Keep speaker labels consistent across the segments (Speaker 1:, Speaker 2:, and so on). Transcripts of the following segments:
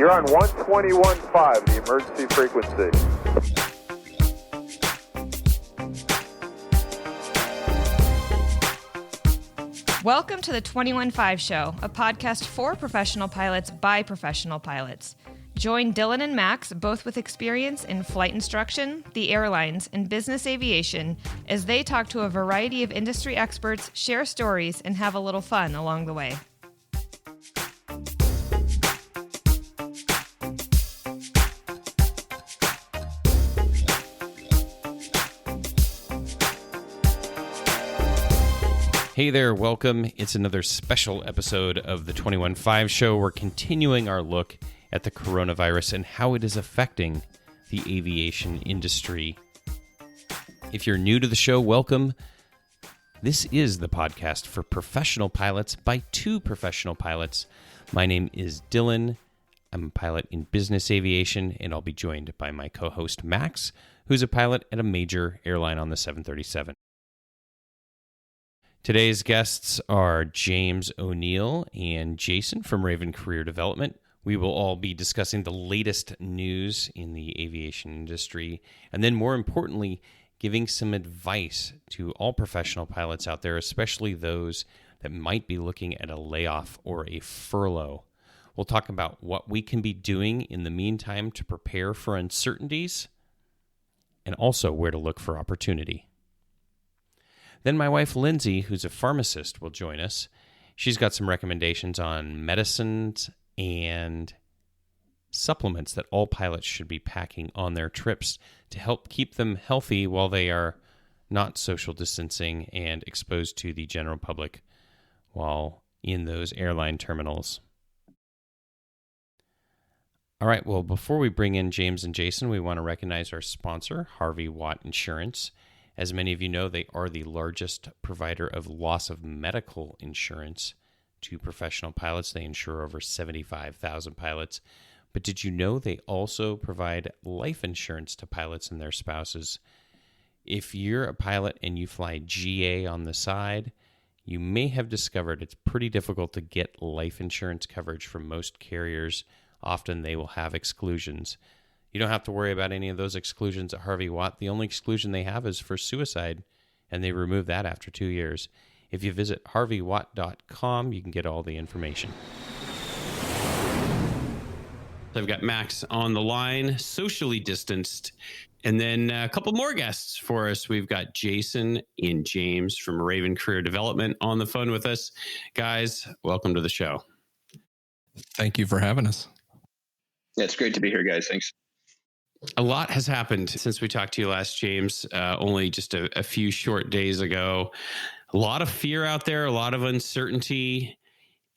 Speaker 1: You're on 121.5, the emergency frequency.
Speaker 2: Welcome to the 21.5 Show, a podcast for professional pilots by professional pilots. Join Dylan and Max, both with experience in flight instruction, the airlines, and business aviation, as they talk to a variety of industry experts, share stories, and have a little fun along the way.
Speaker 3: Hey there, welcome. It's another special episode of the 21.5 Show. We're continuing our look at the coronavirus and how it is affecting the aviation industry. If you're new to the show, welcome. This is the podcast for professional pilots by two professional pilots. My name is Dylan. I'm a pilot in business aviation, and I'll be joined by my co-host Max, who's a pilot at a major airline on the 737. Today's guests are James Onieal and Jason from Raven Career Development. We will all be discussing the latest news in the aviation industry, and then more importantly, giving some advice to all professional pilots out there, especially those that might be looking at a layoff or a furlough. We'll talk about what we can be doing in the meantime to prepare for uncertainties, and also where to look for opportunity. Then my wife, Lindsey, who's a pharmacist, will join us. She's got some recommendations on medicines and supplements that all pilots should be packing on their trips to help keep them healthy while they are not social distancing and exposed to the general public while in those airline terminals. All right, well, before we bring in James and Jason, we want to recognize our sponsor, Harvey Watt Insurance. As many of you know, they are the largest provider of loss of medical insurance to professional pilots. They insure over 75,000 pilots. But did you know they also provide life insurance to pilots and their spouses? If you're a pilot and you fly GA on the side, you may have discovered it's pretty difficult to get life insurance coverage from most carriers. Often they will have exclusions. You don't have to worry about any of those exclusions at Harvey Watt. The only exclusion they have is for suicide, and they remove that after 2 years. If you visit harveywatt.com, you can get all the information. I've got Max on the line, socially distanced, and then a couple more guests for us. We've got Jason and James from Raven Career Development on the phone with us. Guys, welcome to the show.
Speaker 4: Thank you for having us.
Speaker 5: Yeah, it's great to be here, guys. Thanks.
Speaker 3: A lot has happened since we talked to you last, James, only just a few short days ago. A lot of fear out there, a lot of uncertainty.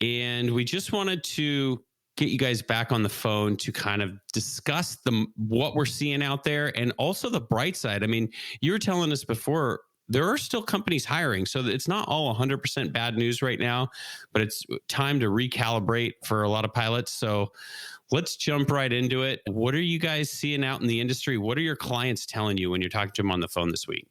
Speaker 3: And we just wanted to get you guys back on the phone to kind of discuss what we're seeing out there and also the bright side. I mean, you were telling us before, there are still companies hiring. So it's not all 100% bad news right now, but it's time to recalibrate for a lot of pilots. So let's jump right into it. What are you guys seeing out in the industry? What are your clients telling you when you're talking to them on the phone this week?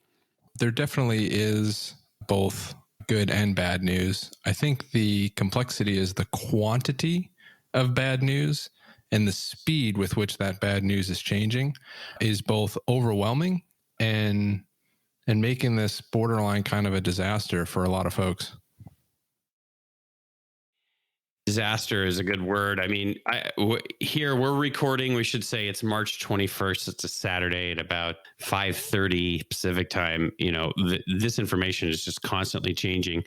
Speaker 4: There definitely is both good and bad news. I think the complexity is the quantity of bad news, and the speed with which that bad news is changing is both overwhelming and making this borderline kind of a disaster for a lot of folks.
Speaker 3: Disaster is a good word. I mean, here we're recording, we should say it's March 21st. It's a Saturday at about 5:30 Pacific time. You know, this information is just constantly changing.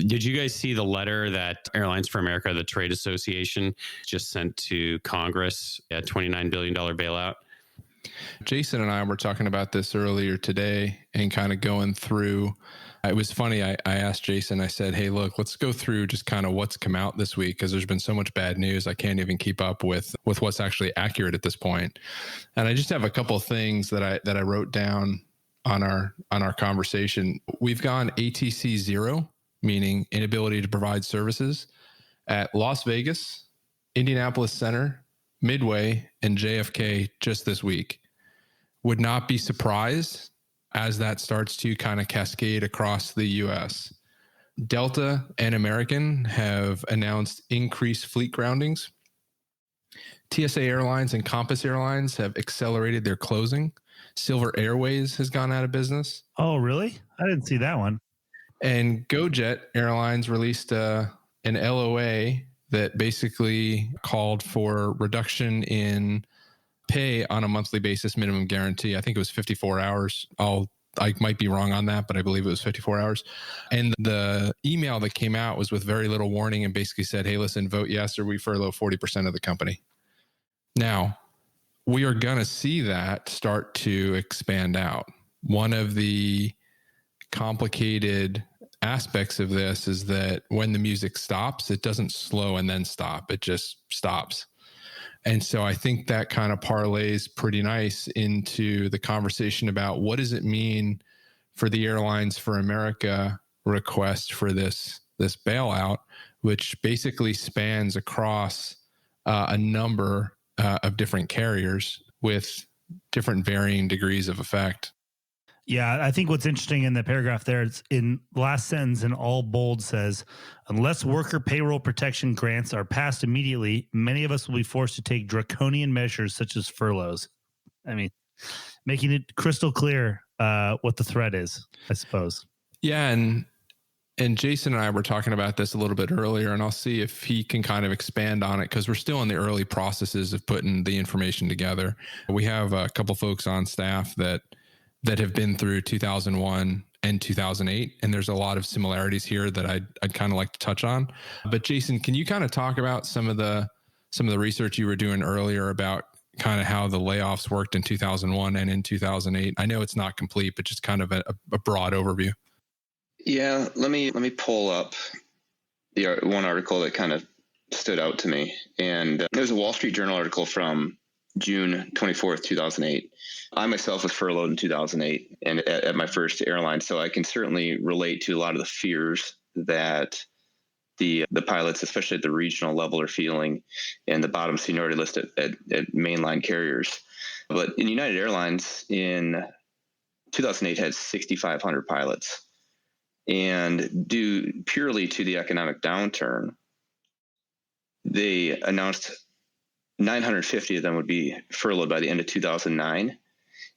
Speaker 3: Did you guys see the letter that Airlines for America, the trade association, just sent to Congress, a $29 billion bailout?
Speaker 4: Jason and I were talking about this earlier today and kind of going through. It was funny. I asked Jason, I said, hey, look, let's go through just kind of what's come out this week, because there's been so much bad news. I can't even keep up with what's actually accurate at this point. And I just have a couple of things that I wrote down on our conversation. We've gone ATC 0, meaning inability to provide services, at Las Vegas, Indianapolis Center, Midway, and JFK just this week. Would not be surprised as that starts to kind of cascade across the U.S. Delta and American have announced increased fleet groundings. TSA Airlines and Compass Airlines have accelerated their closing. Silver Airways has gone out of business.
Speaker 6: Oh, really? I didn't see that one.
Speaker 4: And GoJet Airlines released an LOA that basically called for reduction in pay on a monthly basis, minimum guarantee. I think it was 54 hours. I might be wrong on that, but I believe it was 54 hours. And the email that came out was with very little warning and basically said, hey, listen, vote yes, or we furlough 40% of the company. Now, we are going to see that start to expand out. One of the complicated aspects of this is that when the music stops, it doesn't slow and then stop. It just stops. And so I think that kind of parlays pretty nice into the conversation about what does it mean for the Airlines for America request for this bailout, which basically spans across a number of different carriers with different varying degrees of effect.
Speaker 6: Yeah, I think what's interesting in the paragraph there, it's in the last sentence in all bold says, unless worker payroll protection grants are passed immediately, many of us will be forced to take draconian measures such as furloughs. I mean, making it crystal clear what the threat is, I suppose.
Speaker 4: Yeah, and Jason and I were talking about this a little bit earlier, and I'll see if he can kind of expand on it because we're still in the early processes of putting the information together. We have a couple folks on staff that have been through 2001 and 2008. And there's a lot of similarities here that I'd kind of like to touch on. But Jason, can you kind of talk about some of the research you were doing earlier about kind of how the layoffs worked in 2001 and in 2008? I know it's not complete, but just kind of a broad overview.
Speaker 5: Yeah, let me pull up the one article that kind of stood out to me. And it was a Wall Street Journal article from June 24th, 2008. I myself was furloughed in 2008 and at my first airline. So I can certainly relate to a lot of the fears that the pilots, especially at the regional level, are feeling and the bottom seniority list at mainline carriers. But in United Airlines in 2008 had 6,500 pilots. And due purely to the economic downturn, they announced 950 of them would be furloughed by the end of 2009,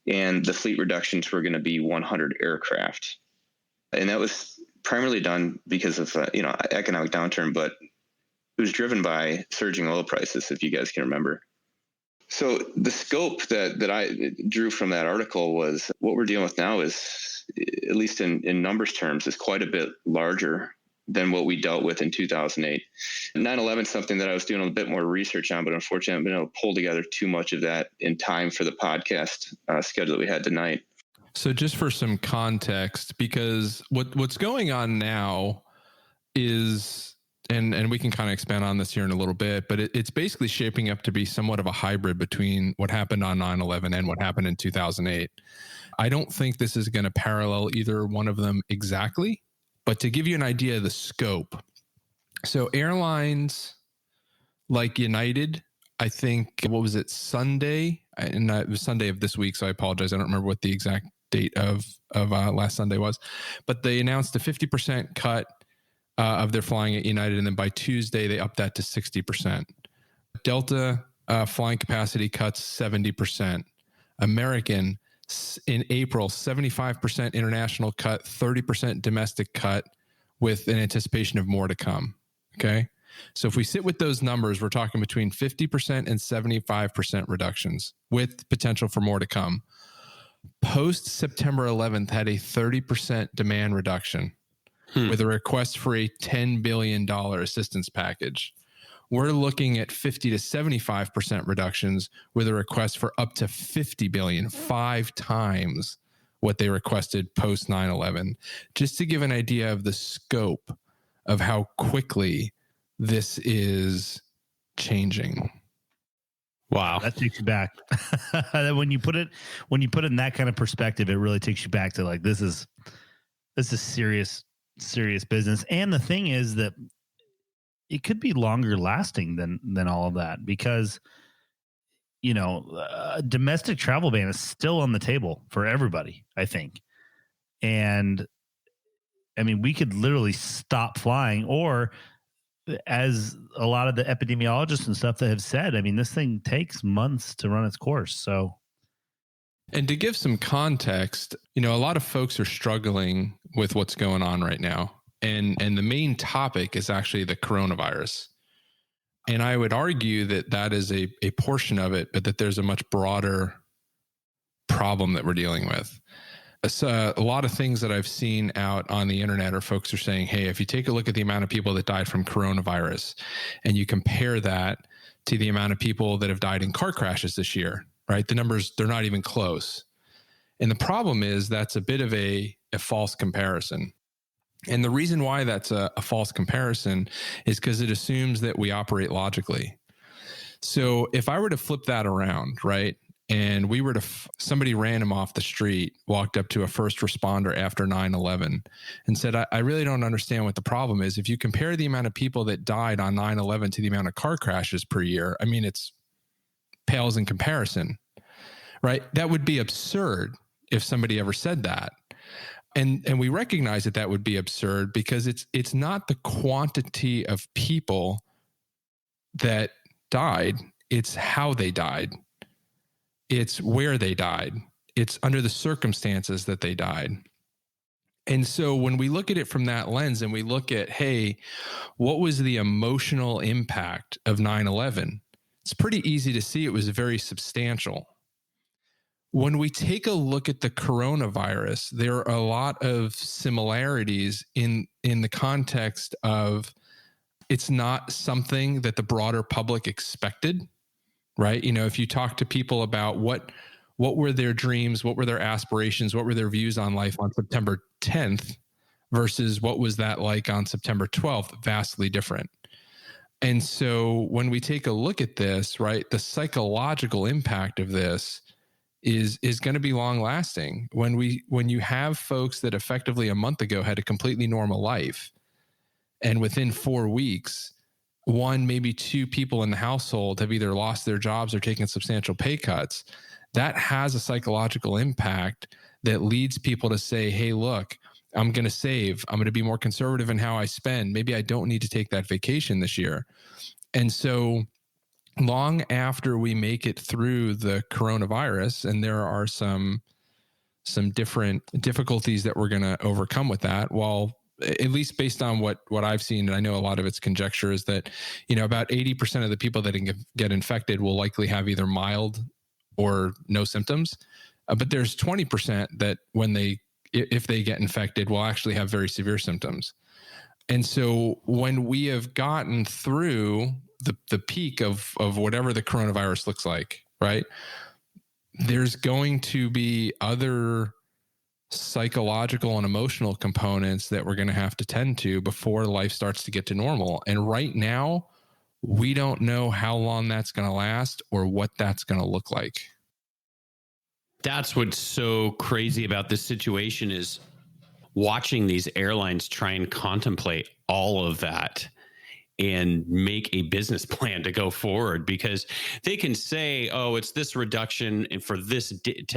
Speaker 5: and the fleet reductions were going to be 100 aircraft. And that was primarily done because of economic downturn, but it was driven by surging oil prices, if you guys can remember. So the scope that I drew from that article was what we're dealing with now is, at least in numbers terms, is quite a bit larger than what we dealt with in 2008. 9/11 is something that I was doing a bit more research on, but unfortunately I haven't been able to pull together too much of that in time for the podcast schedule that we had tonight.
Speaker 4: So just for some context, because what's going on now is, and we can kind of expand on this here in a little bit, but it's basically shaping up to be somewhat of a hybrid between what happened on 9/11 and what happened in 2008. I don't think this is going to parallel either one of them exactly, but to give you an idea of the scope. So airlines like United, I think, what was it, Sunday? And it was Sunday of this week, so I apologize. I don't remember what the exact date of last Sunday was. But they announced a 50% cut of their flying at United, and then by Tuesday, they upped that to 60%. Delta flying capacity cuts 70%. American, in April, 75% international cut, 30% domestic cut, with an anticipation of more to come. Okay. So if we sit with those numbers, we're talking between 50% and 75% reductions with potential for more to come. Post September 11th had a 30% demand reduction with a request for a $10 billion assistance package. We're looking at 50 to 75% reductions with a request for up to $50 billion, 5 times what they requested post 9/11. Just to give an idea of the scope of how quickly this is changing.
Speaker 3: Wow.
Speaker 6: That takes you back. When you put it in that kind of perspective, it really takes you back to like, this is serious business. And the thing is that it could be longer lasting than all of that, because a domestic travel ban is still on the table for everybody, I think. And I mean, we could literally stop flying, or as a lot of the epidemiologists and stuff that have said, I mean, this thing takes months to run its course. So,
Speaker 4: and to give some context, a lot of folks are struggling with what's going on right now. And the main topic is actually the coronavirus. And I would argue that that is a portion of it, but that there's a much broader problem that we're dealing with. So a lot of things that I've seen out on the internet are folks are saying, hey, if you take a look at the amount of people that died from coronavirus and you compare that to the amount of people that have died in car crashes this year, right? The numbers, they're not even close. And the problem is that's a bit of a false comparison. And the reason why that's a false comparison is because it assumes that we operate logically. So if I were to flip that around, right? And we were to, somebody random off the street walked up to a first responder after 9/11 and said, I really don't understand what the problem is. If you compare the amount of people that died on 9/11 to the amount of car crashes per year, I mean, it's pales in comparison, right? That would be absurd if somebody ever said that. And we recognize that that would be absurd because it's not the quantity of people that died, it's how they died. It's where they died. It's under the circumstances that they died. And so when we look at it from that lens and we look at, hey, what was the emotional impact of 9/11? It's pretty easy to see it was very substantial. When we take a look at the coronavirus, there are a lot of similarities in the context of it's not something that the broader public expected. Right? If you talk to people about what were their dreams, what were their aspirations, what were their views on life on September 10th versus what was that like on September 12th, vastly different. And so when we take a look at this, right, the psychological impact of this is going to be long lasting. When you have folks that effectively a month ago had a completely normal life, and within 4 weeks, one, maybe two people in the household have either lost their jobs or taken substantial pay cuts, that has a psychological impact that leads people to say, hey, look, I'm going to save. I'm going to be more conservative in how I spend. Maybe I don't need to take that vacation this year. And so long after we make it through the coronavirus, and there are some different difficulties that we're going to overcome with that, while at least based on what I've seen, and I know a lot of it's conjecture, is that, about 80% of the people that get infected will likely have either mild or no symptoms. But there's 20% that if they get infected, will actually have very severe symptoms. And so when we have gotten through the peak of whatever the coronavirus looks like, right, there's going to be other psychological and emotional components that we're going to have to tend to before life starts to get to normal. And right now, we don't know how long that's going to last or what that's going to look like.
Speaker 3: That's what's so crazy about this situation is watching these airlines try and contemplate all of that and make a business plan to go forward, because they can say, oh, it's this reduction for this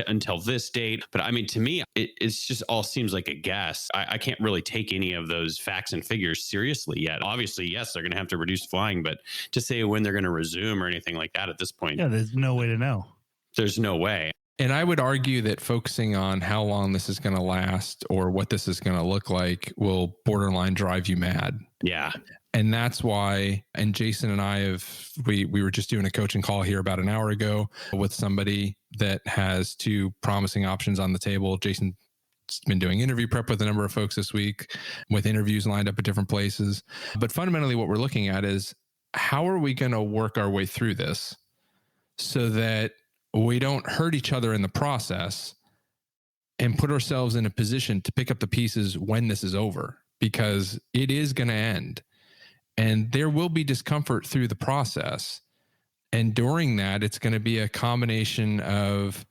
Speaker 3: until this date. But I mean, to me, it's just all seems like a guess. I can't really take any of those facts and figures seriously yet. Obviously, yes, they're going to have to reduce flying, but to say when they're going to resume or anything like that at this point,
Speaker 6: yeah, there's no way to know.
Speaker 3: There's no way.
Speaker 4: And I would argue that focusing on how long this is going to last or what this is going to look like will borderline drive you mad.
Speaker 3: Yeah.
Speaker 4: And that's why, and Jason and I we were just doing a coaching call here about an hour ago with somebody that has two promising options on the table. Jason's been doing interview prep with a number of folks this week with interviews lined up at different places. But fundamentally, what we're looking at is how are we going to work our way through this so that we don't hurt each other in the process and put ourselves in a position to pick up the pieces when this is over, because it is going to end. And there will be discomfort through the process. And during that, it's going to be a combination of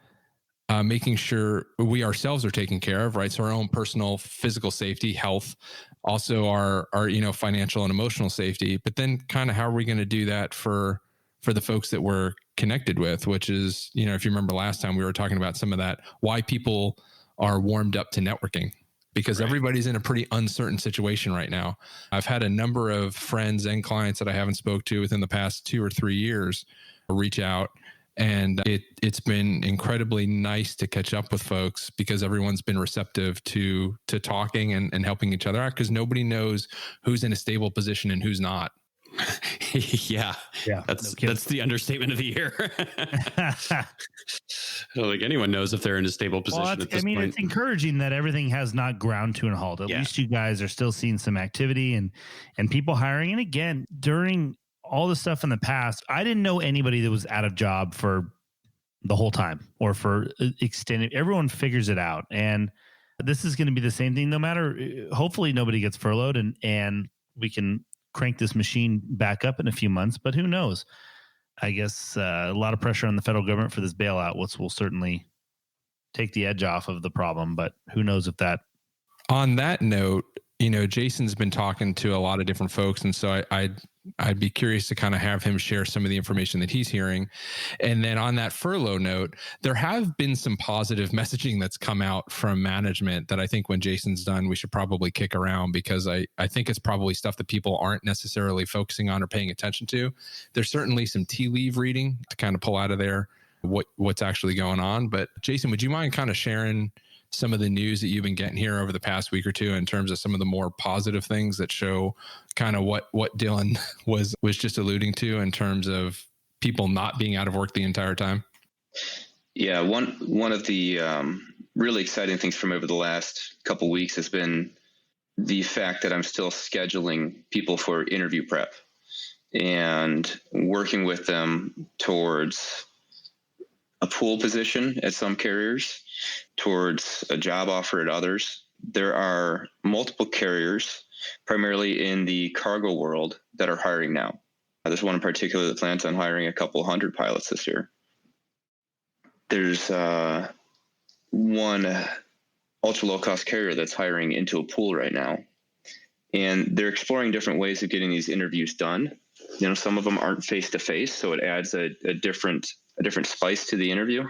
Speaker 4: making sure we ourselves are taken care of, right? So our own personal physical safety, health, also our financial and emotional safety. But then kind of how are we going to do that for the folks that we're connected with, which is, if you remember last time we were talking about some of that, why people are warmed up to networking, because everybody's in a pretty uncertain situation right now. I've had a number of friends and clients that I haven't spoke to within the past 2 or 3 years reach out. And it's been incredibly nice to catch up with folks because everyone's been receptive to talking and helping each other out, because nobody knows who's in a stable position and who's not.
Speaker 3: Yeah. That's the understatement of the year. I don't think anyone knows if they're in a stable position at this point.
Speaker 6: It's encouraging that everything has not ground to a halt. At least you guys are still seeing some activity and people hiring. And again, during all the stuff in the past, I didn't know anybody that was out of job for the whole time or for extended. Everyone figures it out. And this is going to be the same thing no matter. Hopefully nobody gets furloughed and we can crank this machine back up in a few months, but who knows? I guess a lot of pressure on the federal government for this bailout, which will certainly take the edge off of the problem, but who knows if that.
Speaker 4: On that note, Jason's been talking to a lot of different folks. And so I'd be curious to kind of have him share some of the information that he's hearing. And then on that furlough note, there have been some positive messaging that's come out from management that I think when Jason's done, we should probably kick around, because I think it's probably stuff that people aren't necessarily focusing on or paying attention to. There's certainly some tea leaf reading to kind of pull out of there what's actually going on. But Jason, would you mind kind of sharing some of the news that you've been getting here over the past week or two in terms of some of the more positive things that show kind of what Dylan was just alluding to in terms of people not being out of work the entire time?
Speaker 5: Yeah, one of the really exciting things from over the last couple of weeks has been the fact that I'm still scheduling people for interview prep and working with them towards a pool position at some carriers, towards a job offer at others. There are multiple carriers, primarily in the cargo world, that are hiring now. There's one in particular that plans on hiring a couple hundred pilots this year. There's one ultra low-cost carrier that's hiring into a pool right now. And they're exploring different ways of getting these interviews done. Some of them aren't face-to-face, so it adds a different spice to the interview,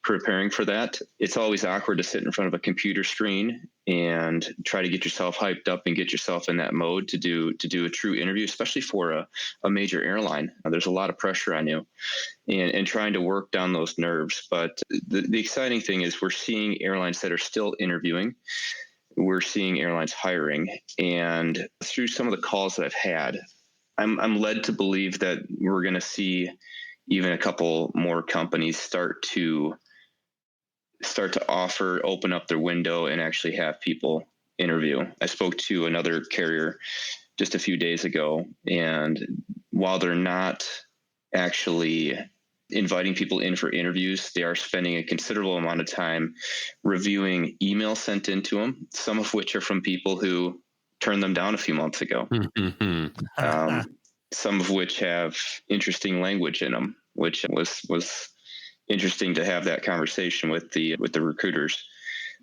Speaker 5: preparing for that. It's always awkward to sit in front of a computer screen and try to get yourself hyped up and get yourself in that mode to do a true interview, especially for a major airline. There's a lot of pressure on you and trying to work down those nerves. But the exciting thing is we're seeing airlines that are still interviewing. We're seeing airlines hiring. And through some of the calls that I've had, I'm led to believe that we're going to see even a couple more companies start to open up their window and actually have people interview. I spoke to another carrier just a few days ago, and while they're not actually inviting people in for interviews, they are spending a considerable amount of time reviewing emails sent in to them, some of which are from people who turned them down a few months ago. Some of which have interesting language in them, which was interesting to have that conversation with the recruiters.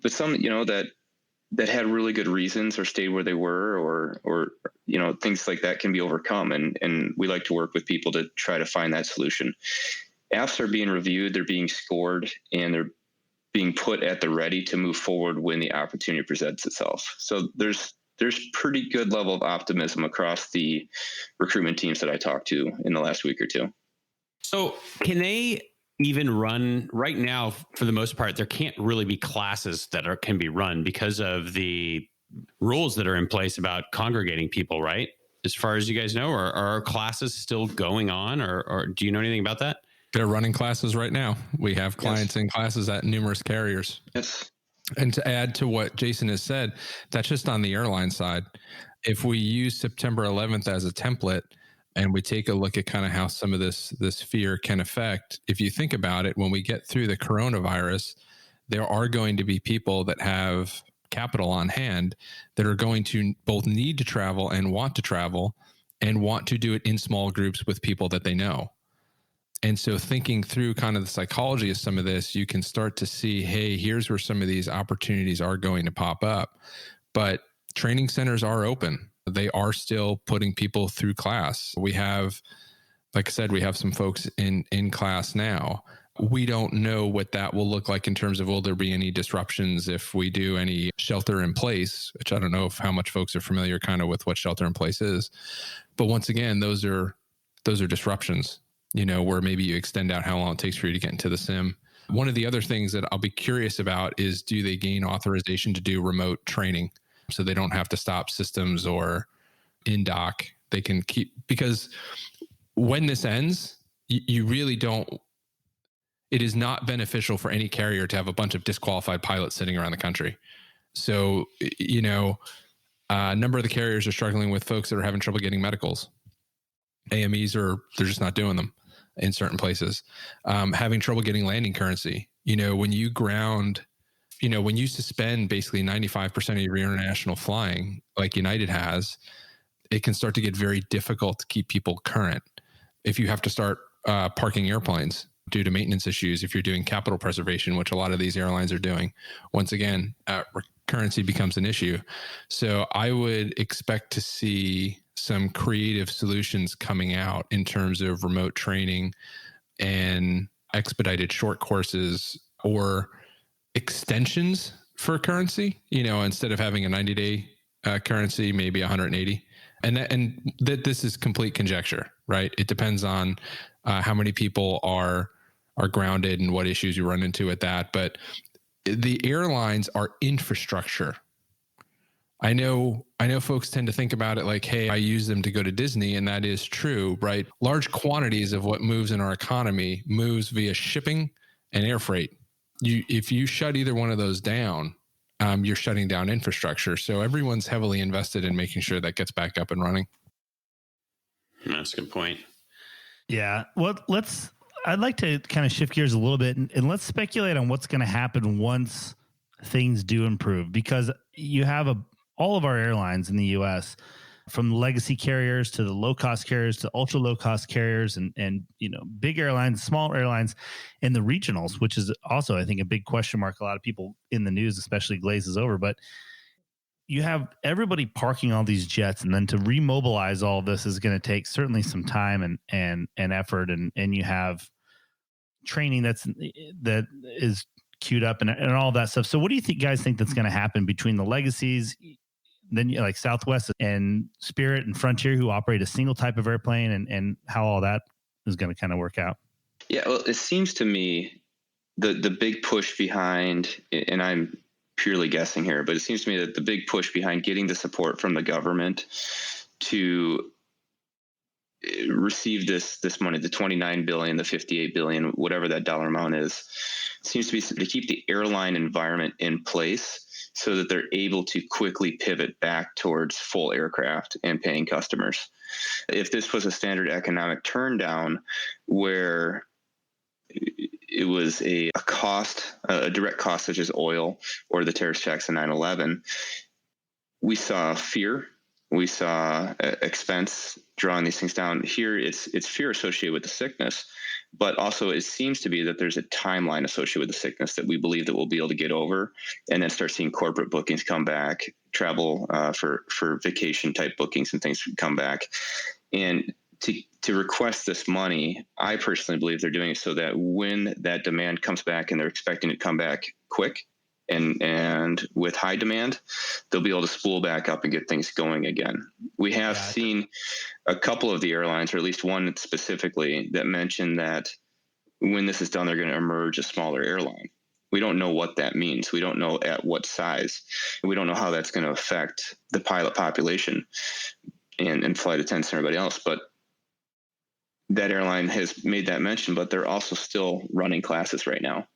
Speaker 5: But some, that had really good reasons or stayed where they were, or things like that can be overcome. And we like to work with people to try to find that solution. Apps are being reviewed, they're being scored, and they're being put at the ready to move forward when the opportunity presents itself. So there's pretty good level of optimism across the recruitment teams that I talked to in the last week or two.
Speaker 3: So can they even run right now? For the most part, there can't really be classes that can be run because of the rules that are in place about congregating people, right? As far as you guys know, or are classes still going on, or do you know anything about that?
Speaker 4: They're running classes right now. We have clients in classes at numerous carriers.
Speaker 5: Yes.
Speaker 4: And to add to what Jason has said, that's just on the airline side. If we use September 11th as a template and we take a look at kind of how some of this fear can affect, if you think about it, when we get through the coronavirus, there are going to be people that have capital on hand that are going to both need to travel and want to do it in small groups with people that they know. And so thinking through kind of the psychology of some of this, you can start to see, hey, here's where some of these opportunities are going to pop up. But training centers are open. They are still putting people through class. We have, like I said, we have some folks in class now. We don't know what that will look like in terms of will there be any disruptions if we do any shelter in place, which I don't know how much folks are familiar kind of with what shelter in place is. But once again, those are disruptions, where maybe you extend out how long it takes for you to get into the sim. One of the other things that I'll be curious about is, do they gain authorization to do remote training so they don't have to stop systems or in dock? They can keep, because when this ends, you really don't, it is not beneficial for any carrier to have a bunch of disqualified pilots sitting around the country. So, a number of the carriers are struggling with folks that are having trouble getting medicals. AMEs they're just not doing them in certain places. Having trouble getting landing currency. When you ground, when you suspend basically 95% of your international flying, like United has, it can start to get very difficult to keep people current. If you have to start parking airplanes due to maintenance issues, if you're doing capital preservation, which a lot of these airlines are doing, once again, currency becomes an issue. So I would expect to see some creative solutions coming out in terms of remote training and expedited short courses or extensions for currency, instead of having a 90-day currency, maybe 180. And that this is complete conjecture, right? It depends on how many people are grounded and what issues you run into with that. But the airlines are infrastructure. I know folks tend to think about it like, hey, I use them to go to Disney, and that is true, right? Large quantities of what moves in our economy moves via shipping and air freight. If you shut either one of those down, you're shutting down infrastructure. So everyone's heavily invested in making sure that gets back up and running.
Speaker 3: That's a good point.
Speaker 6: Yeah. Well, I'd like to kind of shift gears a little bit and let's speculate on what's going to happen once things do improve, because you have all of our airlines in the U.S., from legacy carriers to the low-cost carriers to ultra-low-cost carriers and big airlines, small airlines, and the regionals, which is also, I think, a big question mark. A lot of people in the news, especially, glazes over. But you have everybody parking all these jets, and then to remobilize all of this is going to take certainly some time and effort, and you have training that is queued up and all that stuff. So what do you guys think that's going to happen between the legacies, then like Southwest and Spirit and Frontier, who operate a single type of airplane, and how all that is going to kind of work out?
Speaker 5: Yeah, well, it seems to me the big push behind, and I'm purely guessing here, but it seems to me that the big push behind getting the support from the government to receive this money, the $29 billion, the $58 billion, whatever that dollar amount is, seems to be to keep the airline environment in place so that they're able to quickly pivot back towards full aircraft and paying customers. If this was a standard economic turndown where it was a cost, a direct cost such as oil or the terrorist attacks on 9/11, we saw fear. We saw expense drawing these things down. Here, it's fear associated with the sickness, but also it seems to be that there's a timeline associated with the sickness that we believe that we'll be able to get over, and then start seeing corporate bookings come back, travel for vacation type bookings and things come back. And to request this money, I personally believe they're doing it so that when that demand comes back, and they're expecting it to come back quick, and with high demand, they'll be able to spool back up and get things going again. We have seen a couple of the airlines, or at least one specifically, that mentioned that when this is done, they're going to emerge a smaller airline. We don't know what that means. We don't know at what size. We don't know how that's going to affect the pilot population and flight attendants and everybody else. But that airline has made that mention, but they're also still running classes right now.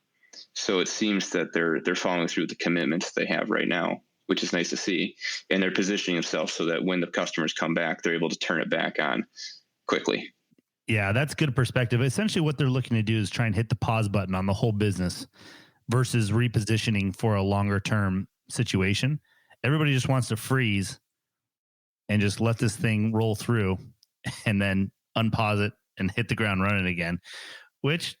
Speaker 5: So it seems that they're following through the commitments they have right now, which is nice to see. And they're positioning themselves so that when the customers come back, they're able to turn it back on quickly.
Speaker 6: Yeah, that's good perspective. Essentially, what they're looking to do is try and hit the pause button on the whole business versus repositioning for a longer term situation. Everybody just wants to freeze and just let this thing roll through and then unpause it and hit the ground running again, which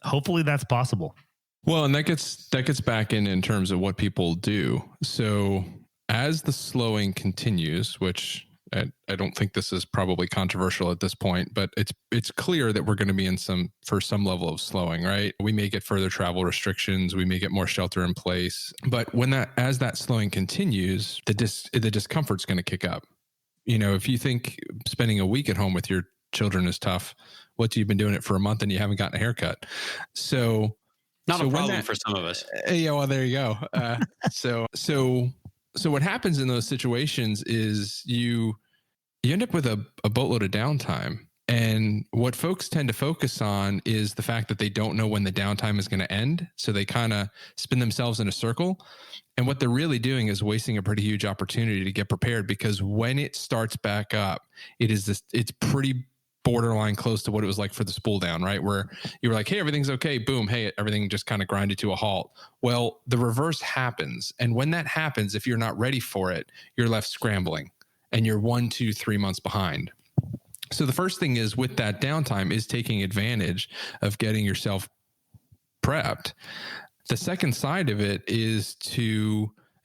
Speaker 6: hopefully that's possible.
Speaker 4: Well, and that gets back in terms of what people do. So as the slowing continues, which I don't think this is probably controversial at this point, but it's clear that we're going to be in some level of slowing, right? We may get further travel restrictions, we may get more shelter in place, but as that slowing continues, the discomfort's going to kick up. If you think spending a week at home with your children is tough, you've been doing it for a month and you haven't gotten a haircut. So
Speaker 7: not a problem for some of us.
Speaker 4: Yeah, well, there you go. So what happens in those situations is you end up with a boatload of downtime. And what folks tend to focus on is the fact that they don't know when the downtime is going to end. So they kind of spin themselves in a circle. And what they're really doing is wasting a pretty huge opportunity to get prepared, because when it starts back up, it's pretty borderline close to what it was like for the spool down, right? Where you were like, hey, everything's okay. Boom. Hey, everything just kind of grinded to a halt. Well, the reverse happens. And when that happens, if you're not ready for it, you're left scrambling and you're 1, 2, 3 months behind. So the first thing is, with that downtime, is taking advantage of getting yourself prepped. The second side of it is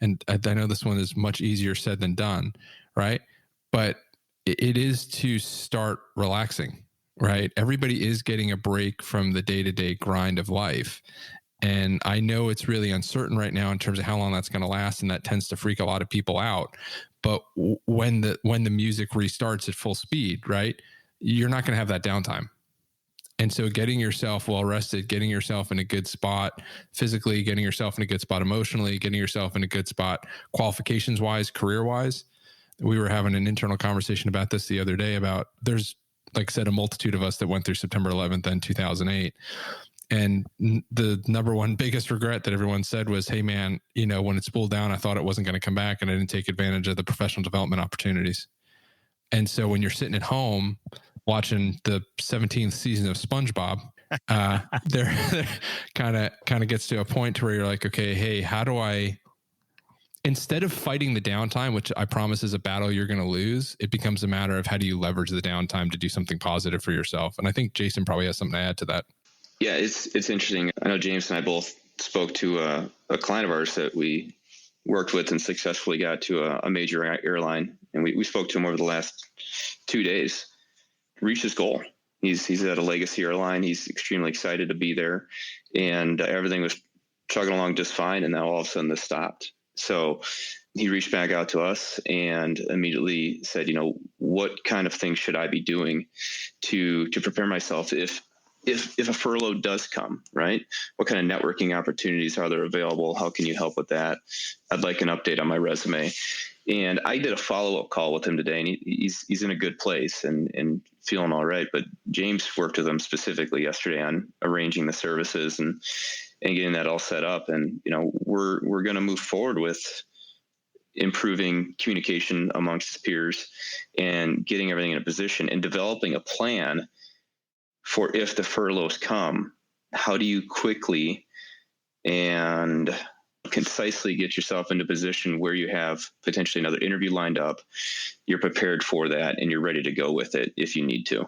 Speaker 4: and I know this one is much easier said than done, right? But it is to start relaxing, right? Everybody is getting a break from the day-to-day grind of life. And I know it's really uncertain right now in terms of how long that's going to last, and that tends to freak a lot of people out. But when the music restarts at full speed, right, you're not going to have that downtime. And so getting yourself well rested, getting yourself in a good spot physically, getting yourself in a good spot emotionally, getting yourself in a good spot qualifications-wise, career-wise. We were having an internal conversation about this the other day about, there's, like I said, a multitude of us that went through September 11th and 2008. And the number one biggest regret that everyone said was, hey man, when it spooled down, I thought it wasn't going to come back and I didn't take advantage of the professional development opportunities. And so when you're sitting at home watching the 17th season of SpongeBob, there kind of gets to a point to where you're like, okay, hey, how do I, instead of fighting the downtime, which I promise is a battle you're going to lose, it becomes a matter of how do you leverage the downtime to do something positive for yourself. And I think Jason probably has something to add to that.
Speaker 5: Yeah, it's interesting. I know James and I both spoke to a client of ours that we worked with and successfully got to a major airline. And we spoke to him over the last 2 days, reached his goal. He's at a legacy airline. He's extremely excited to be there, and everything was chugging along just fine. And now all of a sudden this stopped. So he reached back out to us and immediately said, what kind of things should I be doing to prepare myself if a furlough does come, right? What kind of networking opportunities are there available? How can you help with that? I'd like an update on my resume. And I did a follow-up call with him today, and he's in a good place and feeling all right. But James worked with him specifically yesterday on arranging the services and getting that all set up. And, we're going to move forward with improving communication amongst his peers and getting everything in a position and developing a plan for if the furloughs come. How do you quickly and concisely get yourself into a position where you have potentially another interview lined up, you're prepared for that, and you're ready to go with it if you need to.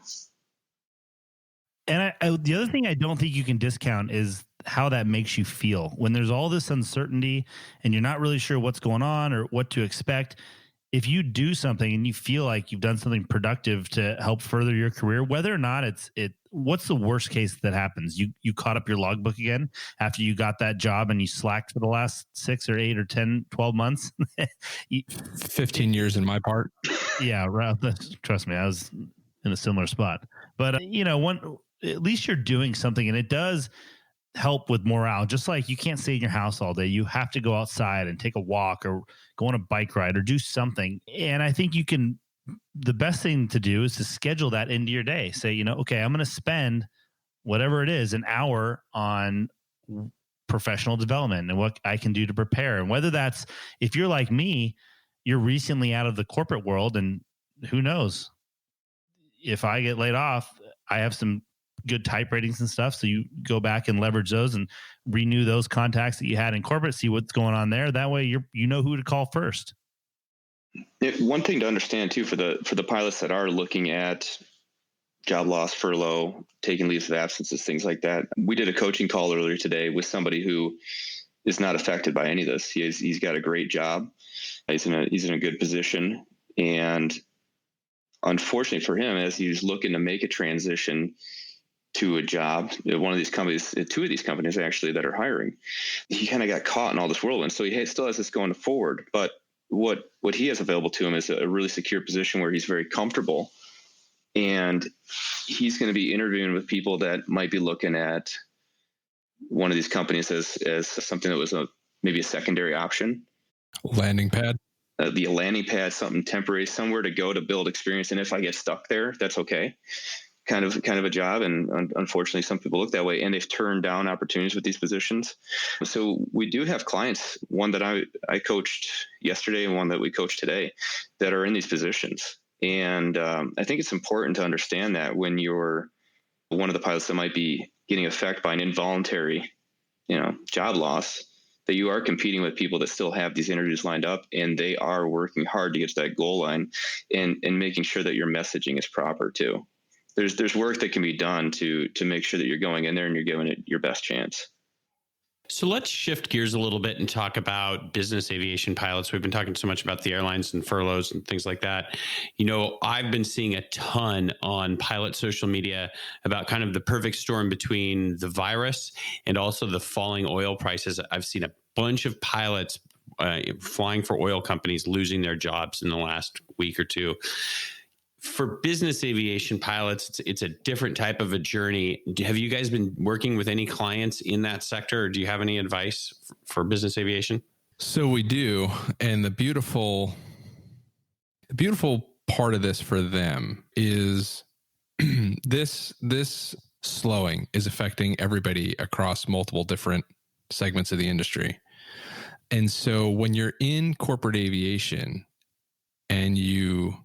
Speaker 6: And the other thing I don't think you can discount is how that makes you feel when there's all this uncertainty and you're not really sure what's going on or what to expect. If you do something and you feel like you've done something productive to help further your career, whether or not what's the worst case that happens? You caught up your logbook again after you got that job and you slacked for the last 6 or 8 or 10, 12 months.
Speaker 4: 15 years in my part.
Speaker 6: Yeah, right. Trust me, I was in a similar spot. But at least you're doing something, and it does help with morale. Just like you can't stay in your house all day. You have to go outside and take a walk or go on a bike ride or do something. And I think the best thing to do is to schedule that into your day. Say, okay, I'm going to spend whatever it is, an hour on professional development and what I can do to prepare. And whether that's, if you're like me, you're recently out of the corporate world, and who knows, if I get laid off, I have some good type ratings and stuff. So you go back and leverage those and renew those contacts that you had in corporate, see what's going on there. That way you know who to call first.
Speaker 5: One thing to understand too, for the pilots that are looking at job loss, furlough, taking leaves of absences, things like that. We did a coaching call earlier today with somebody who is not affected by any of this. He's got a great job. He's in a good position, and unfortunately for him, as he was looking to make a transition to a job at one of these companies, two of these companies actually that are hiring, he kind of got caught in all this whirlwind. So he still has this going forward, but what he has available to him is a really secure position where he's very comfortable, and he's going to be interviewing with people that might be looking at one of these companies as something that was maybe a secondary option.
Speaker 4: Landing pad.
Speaker 5: Be a landing pad, something temporary, somewhere to go to build experience. And if I get stuck there, that's okay. Kind of a job. And unfortunately, some people look that way, and they've turned down opportunities with these positions. So we do have clients, one that I coached yesterday and one that we coach today, that are in these positions. And I think it's important to understand that when you're one of the pilots that might be getting affected by an involuntary, job loss, that you are competing with people that still have these interviews lined up, and they are working hard to get to that goal line, and making sure that your messaging is proper too. There's work that can be done to make sure that you're going in there and you're giving it your best chance.
Speaker 7: So let's shift gears a little bit and talk about business aviation pilots. We've been talking so much about the airlines and furloughs and things like that. I've been seeing a ton on pilot social media about kind of the perfect storm between the virus and also the falling oil prices. I've seen a bunch of pilots flying for oil companies losing their jobs in the last week or two. For business aviation pilots, it's a different type of a journey. Have you guys been working with any clients in that sector, or do you have any advice for business aviation?
Speaker 4: So we do. And the beautiful part of this for them is this slowing is affecting everybody across multiple different segments of the industry. And so when you're in corporate aviation and you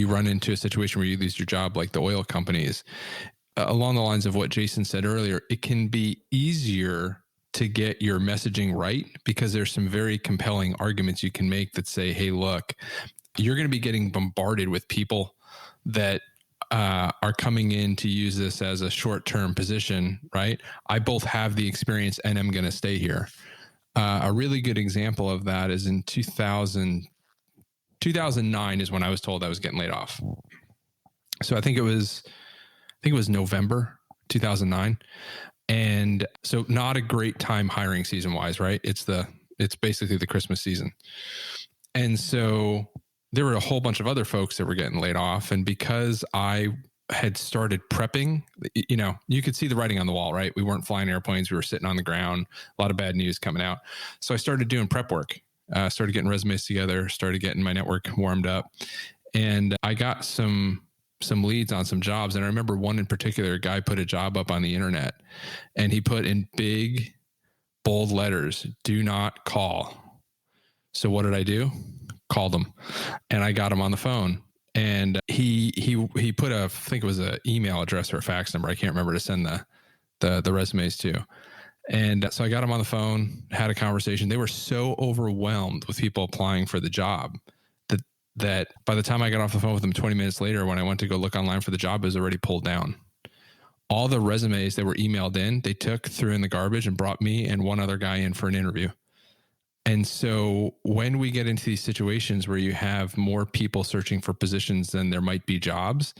Speaker 4: run into a situation where you lose your job, like the oil companies, along the lines of what Jason said earlier, it can be easier to get your messaging right because there's some very compelling arguments you can make that say, hey, look, you're going to be getting bombarded with people that are coming in to use this as a short-term position, right? I both have the experience and I'm going to stay here. A really good example of that is in 2009 is when I was told I was getting laid off. So I think it was November 2009. And so not a great time hiring season wise, right? It's basically the Christmas season. And so there were a whole bunch of other folks that were getting laid off. And because I had started prepping, you could see the writing on the wall, right? We weren't flying airplanes. We were sitting on the ground, a lot of bad news coming out. So I started doing prep work. Started getting resumes together, started getting my network warmed up, and I got some leads on some jobs. And I remember one in particular, a guy put a job up on the internet, and he put in big, bold letters, "Do not call." So what did I do? Called him, and I got him on the phone. And he put I think it was an email address or a fax number. I can't remember to send the resumes to. And so I got him on the phone, had a conversation. They were so overwhelmed with people applying for the job that by the time I got off the phone with them 20 minutes later, when I went to go look online for the job, it was already pulled down. All the resumes that were emailed in, they threw in the garbage and brought me and one other guy in for an interview. And so when we get into these situations where you have more people searching for positions than there might be jobs,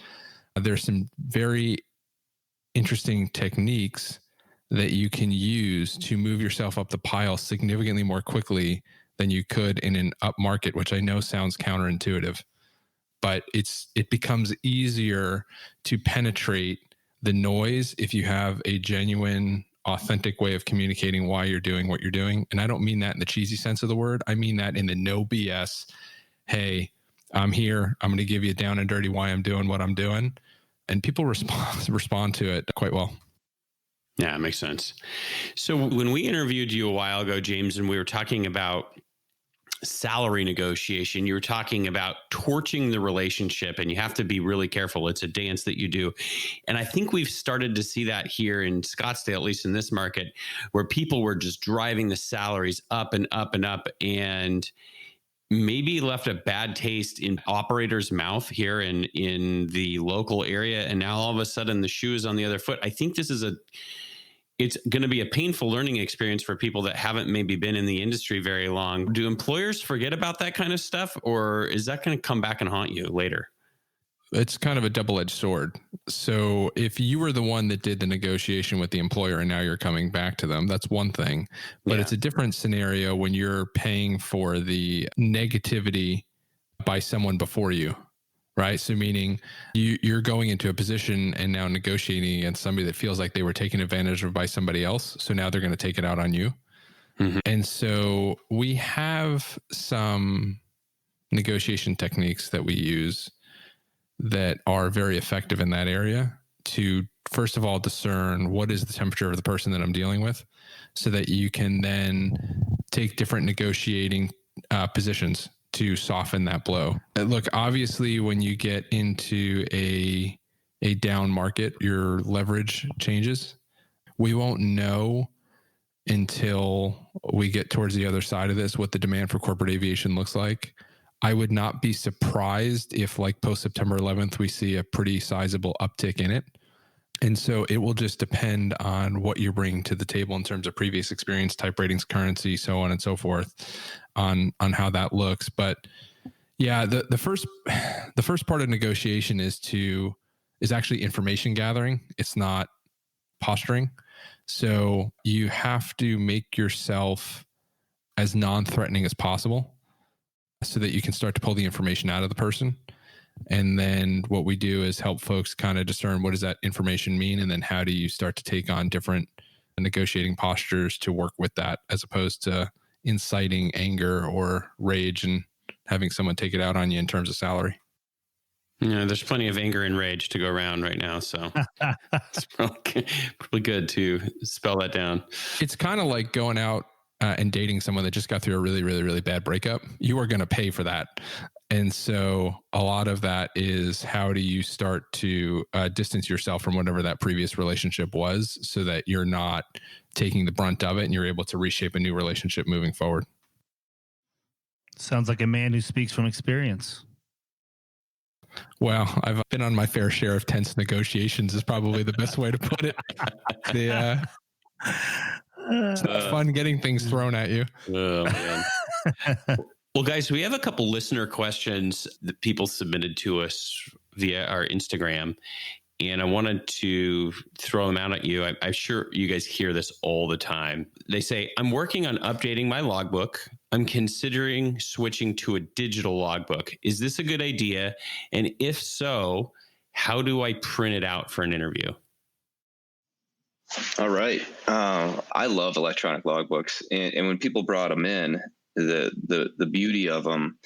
Speaker 4: there's some very interesting techniques that you can use to move yourself up the pile significantly more quickly than you could in an up market, which I know sounds counterintuitive, but it becomes easier to penetrate the noise if you have a genuine, authentic way of communicating why you're doing what you're doing. And I don't mean that in the cheesy sense of the word. I mean that in the no BS. Hey, I'm here. I'm going to give you down and dirty why I'm doing what I'm doing. And people respond to it quite well.
Speaker 7: Yeah, it makes sense. So when we interviewed you a while ago, James, and we were talking about salary negotiation, you were talking about torching the relationship, and you have to be really careful. It's a dance that you do. And I think we've started to see that here in Scottsdale, at least in this market, where people were just driving the salaries up and up and up, and maybe left a bad taste in operators' mouth here in the local area. And now all of a sudden the shoe is on the other foot. I think it's going to be a painful learning experience for people that haven't maybe been in the industry very long. Do employers forget about that kind of stuff, or is that going to come back and haunt you later?
Speaker 4: it's kind of a double-edged sword. So if you were the one that did the negotiation with the employer and now you're coming back to them, that's one thing. But it's a different scenario when you're paying for the negativity by someone before you, right? So meaning you're going into a position and now negotiating against somebody that feels like they were taken advantage of by somebody else. So now they're going to take it out on you. Mm-hmm. And so we have some negotiation techniques that we use that are very effective in that area to, first of all, discern what is the temperature of the person that I'm dealing with, so that you can then take different negotiating positions to soften that blow. Look, obviously, when you get into a down market, your leverage changes. We won't know until we get towards the other side of this what the demand for corporate aviation looks like. I would not be surprised if, like, post September 11th, we see a pretty sizable uptick in it. And so it will just depend on what you're bringing to the table in terms of previous experience, type ratings, currency, so on and so forth, on how that looks. But yeah, the first part of negotiation is actually information gathering. It's not posturing. So you have to make yourself as non-threatening as possible, so that you can start to pull the information out of the person. And then what we do is help folks kind of discern what does that information mean, and then how do you start to take on different negotiating postures to work with that, as opposed to inciting anger or rage and having someone take it out on you in terms of salary.
Speaker 7: Yeah, there's plenty of anger and rage to go around right now, so it's probably good to spell that down.
Speaker 4: It's kind of like going out and dating someone that just got through a really, really, really bad breakup. You are going to pay for that. And so a lot of that is, how do you start to distance yourself from whatever that previous relationship was, so that you're not taking the brunt of it and you're able to reshape a new relationship moving forward.
Speaker 6: Sounds like a man who speaks from experience.
Speaker 4: Well, I've been on my fair share of tense negotiations is probably the best way to put it. It's not fun getting things thrown at you.
Speaker 7: Oh, man. Well, guys, we have a couple listener questions that people submitted to us via our Instagram, and I wanted to throw them out at you. I'm sure you guys hear this all the time. They say, I'm working on updating my logbook. I'm considering switching to a digital logbook. Is this a good idea? And if so, how do I print it out for an interview?
Speaker 5: All right. I love electronic logbooks. And when people brought them in, the beauty of them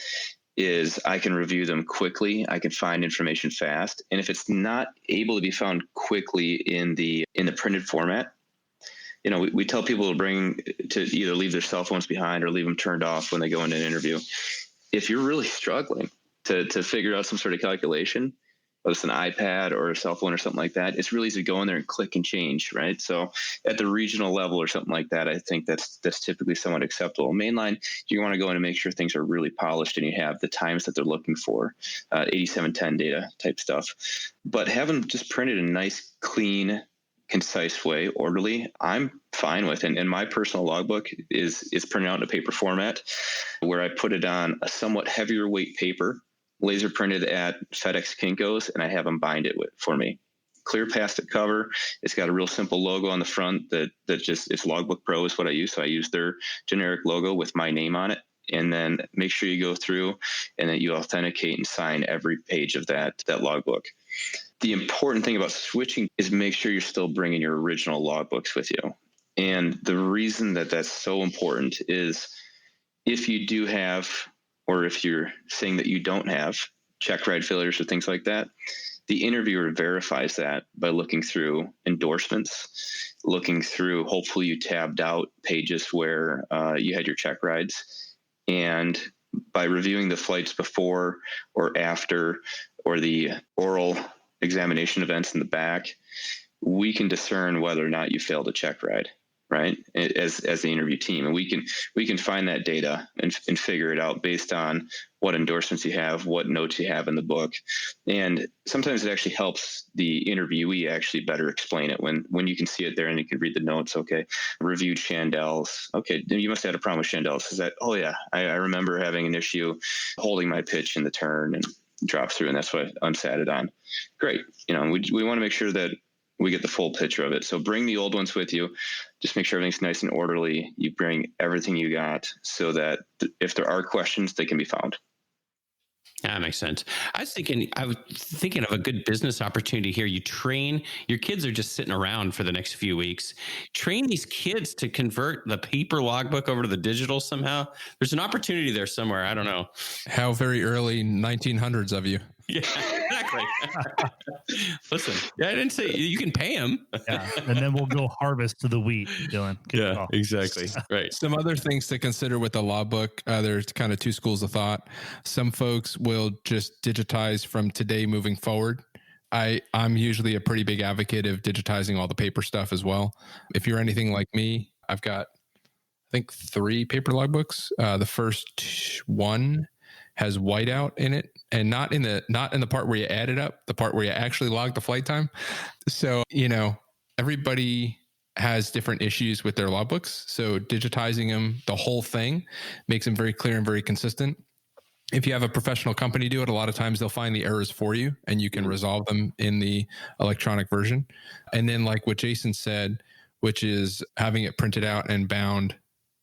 Speaker 5: is I can review them quickly. I can find information fast. And if it's not able to be found quickly in the printed format, we tell people to either leave their cell phones behind or leave them turned off when they go into an interview. If you're really struggling to figure out some sort of calculation, whether it's an iPad or a cell phone or something like that, it's really easy to go in there and click and change, right? So at the regional level or something like that, I think that's typically somewhat acceptable. Mainline, you want to go in and make sure things are really polished and you have the times that they're looking for, 8710 data type stuff. But have them just printed in a nice, clean, concise way, orderly, I'm fine with. And my personal logbook is printed out in a paper format where I put it on a somewhat heavier weight paper, laser printed at FedEx Kinko's, and I have them bind it for me. Clear plastic cover. It's got a real simple logo on the front that just, it's Logbook Pro is what I use. So I use their generic logo with my name on it. And then make sure you go through and that you authenticate and sign every page of that logbook. The important thing about switching is make sure you're still bringing your original logbooks with you. And the reason that that's so important is if you do have, or if you're saying that you don't have check ride failures or things like that, the interviewer verifies that by looking through endorsements, looking through, hopefully you tabbed out pages where you had your check rides, and by reviewing the flights before or after, or the oral examination events in the back, we can discern whether or not you failed a check ride, right? As the interview team, and we can find that data and figure it out based on what endorsements you have, what notes you have in the book. And sometimes it actually helps the interviewee actually better explain it when you can see it there and you can read the notes. Okay, reviewed Chandels. Okay, you must have had a problem with Chandels. Is that, oh yeah, I remember having an issue holding my pitch in the turn. And drops through, and that's what unsat it on. Great. We want to make sure that we get the full picture of it. So bring the old ones with you. Just make sure everything's nice and orderly. You bring everything you got so that if there are questions, they can be found.
Speaker 7: That makes sense. I was thinking of a good business opportunity here. You train your kids are just sitting around for the next few weeks. Train these kids to convert the paper logbook over to the digital somehow. There's an opportunity there somewhere. I don't know.
Speaker 4: How very early 1900s of you.
Speaker 7: Yeah, exactly. Listen, I didn't say you can pay them.
Speaker 6: Yeah, and then we'll go harvest to the wheat, Dylan. Good call.
Speaker 7: Exactly. Right.
Speaker 4: Some other things to consider with the logbook. There's kind of two schools of thought. Some folks will just digitize from today moving forward. I'm usually a pretty big advocate of digitizing all the paper stuff as well. If you're anything like me, I've got, I think, 3 paper logbooks. The first one has whiteout in it, and not in the part where you add it up, the part where you actually log the flight time. So, everybody has different issues with their logbooks. So digitizing them, the whole thing, makes them very clear and very consistent. If you have a professional company do it, a lot of times they'll find the errors for you and you can resolve them in the electronic version. And then like what Jason said, which is having it printed out and bound,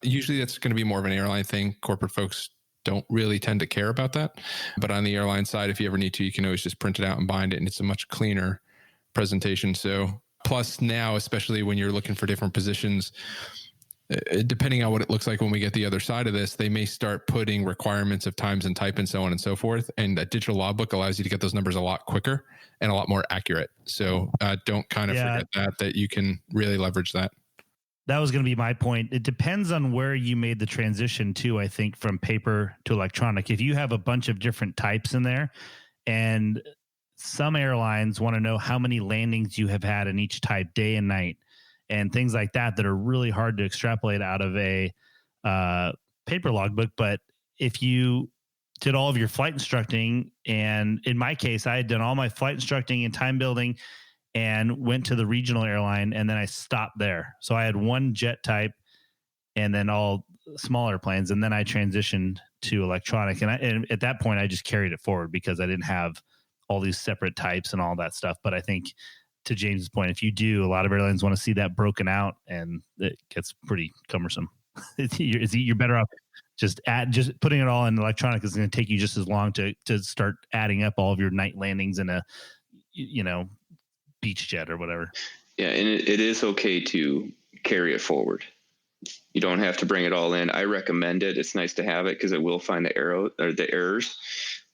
Speaker 4: usually that's going to be more of an airline thing. Corporate folks don't really tend to care about that. But on the airline side, if you ever need to, you can always just print it out and bind it, and it's a much cleaner presentation. So plus now, especially when you're looking for different positions, depending on what it looks like when we get the other side of this, they may start putting requirements of times and type and so on and so forth. And that digital logbook allows you to get those numbers a lot quicker and a lot more accurate. So don't kind of forget that you can really leverage that.
Speaker 6: That was going to be my point. It depends on where you made the transition to, I think, from paper to electronic. If you have a bunch of different types in there, and some airlines want to know how many landings you have had in each type, day and night, and things like that are really hard to extrapolate out of a paper logbook. But if you did all of your flight instructing, and in my case, I had done all my flight instructing and time building and went to the regional airline, and then I stopped there. So I had one jet type and then all smaller planes, and then I transitioned to electronic. And at that point, I just carried it forward because I didn't have all these separate types and all that stuff. But I think, to James's point, if you do, a lot of airlines want to see that broken out, and it gets pretty cumbersome. You're better off just putting it all in electronic is going to take you just as long to start adding up all of your night landings in a, beach jet or whatever.
Speaker 5: Yeah, and it is okay to carry it forward. You don't have to bring it all in. I recommend it. It's nice to have it because it will find the errors,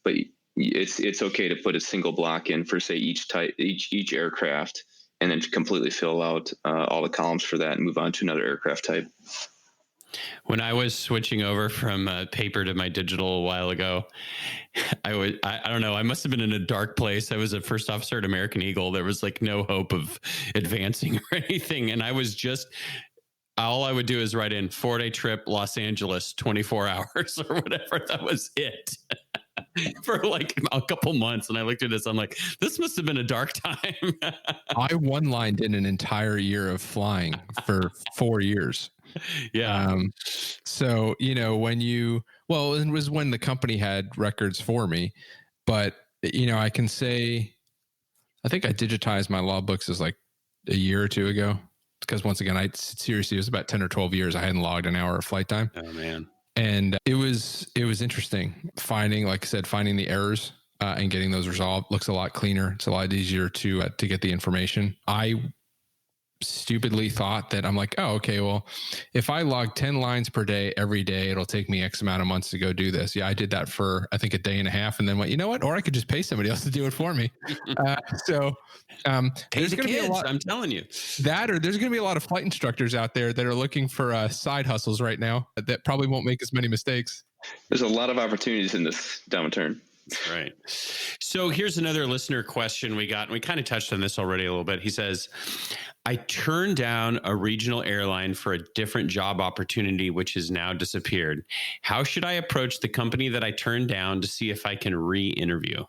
Speaker 5: but it's okay to put a single block in for, say, each type, each aircraft, and then to completely fill out all the columns for that and move on to another aircraft type.
Speaker 7: When I was switching over from paper to my digital a while ago, I don't know, I must have been in a dark place. I was a first officer at American Eagle. There was like no hope of advancing or anything. And I was all I would do is write in 4-day trip, Los Angeles, 24 hours or whatever. That was it. For like a couple months. And I looked at this, I'm like, this must have been a dark time.
Speaker 4: I one-lined in an entire year of flying for 4 years.
Speaker 7: Yeah.
Speaker 4: So, it was when the company had records for me, but, I can say, I think I digitized my logbooks as like a year or two ago, because once again, it was about 10 or 12 years. I hadn't logged an hour of flight time.
Speaker 7: Oh man.
Speaker 4: And it was interesting finding the errors and getting those resolved. Looks a lot cleaner. It's a lot easier to get the information. I stupidly thought that I'm like, oh, okay, well, if I log 10 lines per day every day, it'll take me X amount of months to go do this. Yeah, I did that for, I think, a day and a half, and then went, you know what? Or I could just pay somebody else to do it for me. There's going to be a lot.
Speaker 7: I'm telling you
Speaker 4: that, or there's going to be a lot of flight instructors out there that are looking for side hustles right now that probably won't make as many mistakes.
Speaker 5: There's a lot of opportunities in this downturn.
Speaker 7: Right. So here's another listener question we got, and we kind of touched on this already a little bit. He says, I turned down a regional airline for a different job opportunity, which has now disappeared. How should I approach the company that I turned down to see if I can re-interview?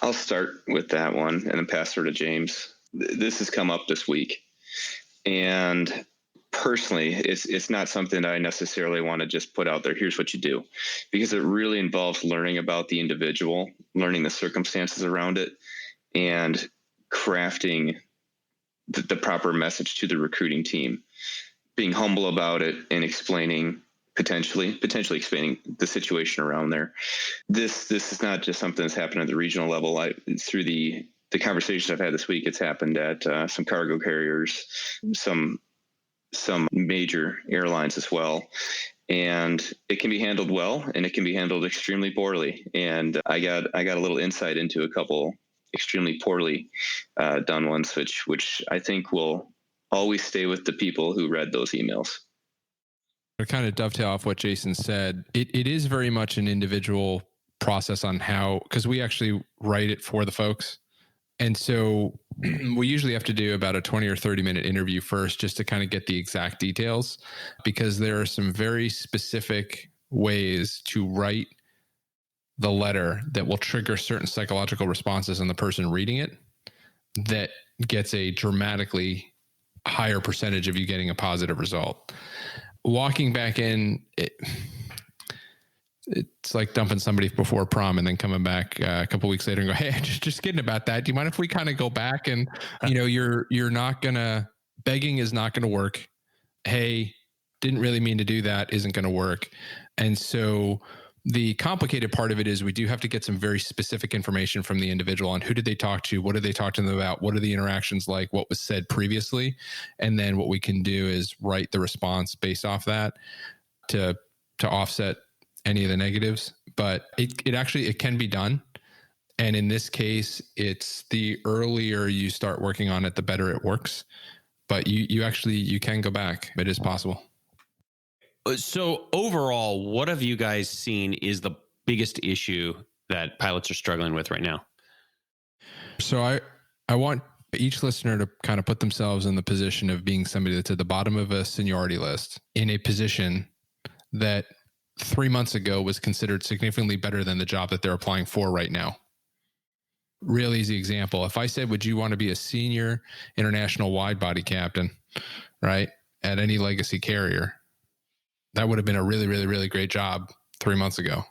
Speaker 5: I'll start with that one and then pass her to James. This has come up this week, and personally, it's not something that I necessarily want to just put out there. Here's what you do, because it really involves learning about the individual, learning the circumstances around it, and crafting the proper message to the recruiting team, being humble about it and explaining potentially explaining the situation around there. This is not just something that's happened at the regional level. Through the conversations I've had this week, it's happened at some cargo carriers, some major airlines as well. And it can be handled well, and it can be handled extremely poorly. And I got a little insight into a couple extremely poorly done ones, which I think will always stay with the people who read those emails.
Speaker 4: To kind of dovetail off what Jason said, it is very much an individual process on how, because we actually write it for the folks. And so we usually have to do about a 20 or 30 minute interview first, just to kind of get the exact details, because there are some very specific ways to write the letter that will trigger certain psychological responses in the person reading it that gets a dramatically higher percentage of you getting a positive result. Walking back in, it's like dumping somebody before prom and then coming back a couple of weeks later and go, hey, just kidding about that. Do you mind if we kind of go back and, you're not gonna, begging is not gonna work. Hey, didn't really mean to do that, isn't gonna work. And so the complicated part of it is we do have to get some very specific information from the individual on who did they talk to, what did they talk to them about, what are the interactions like, what was said previously, and then what we can do is write the response based off that to offset any of the negatives. But it can be done. And in this case, it's the earlier you start working on it, the better it works. But you can go back. It is possible.
Speaker 7: So overall, what have you guys seen is the biggest issue that pilots are struggling with right now?
Speaker 4: So I want each listener to kind of put themselves in the position of being somebody that's at the bottom of a seniority list in a position that 3 months ago was considered significantly better than the job that they're applying for right now. Real easy example. If I said, would you want to be a senior international wide body captain, right, at any legacy carrier? That would have been a really, really, really great job 3 months ago.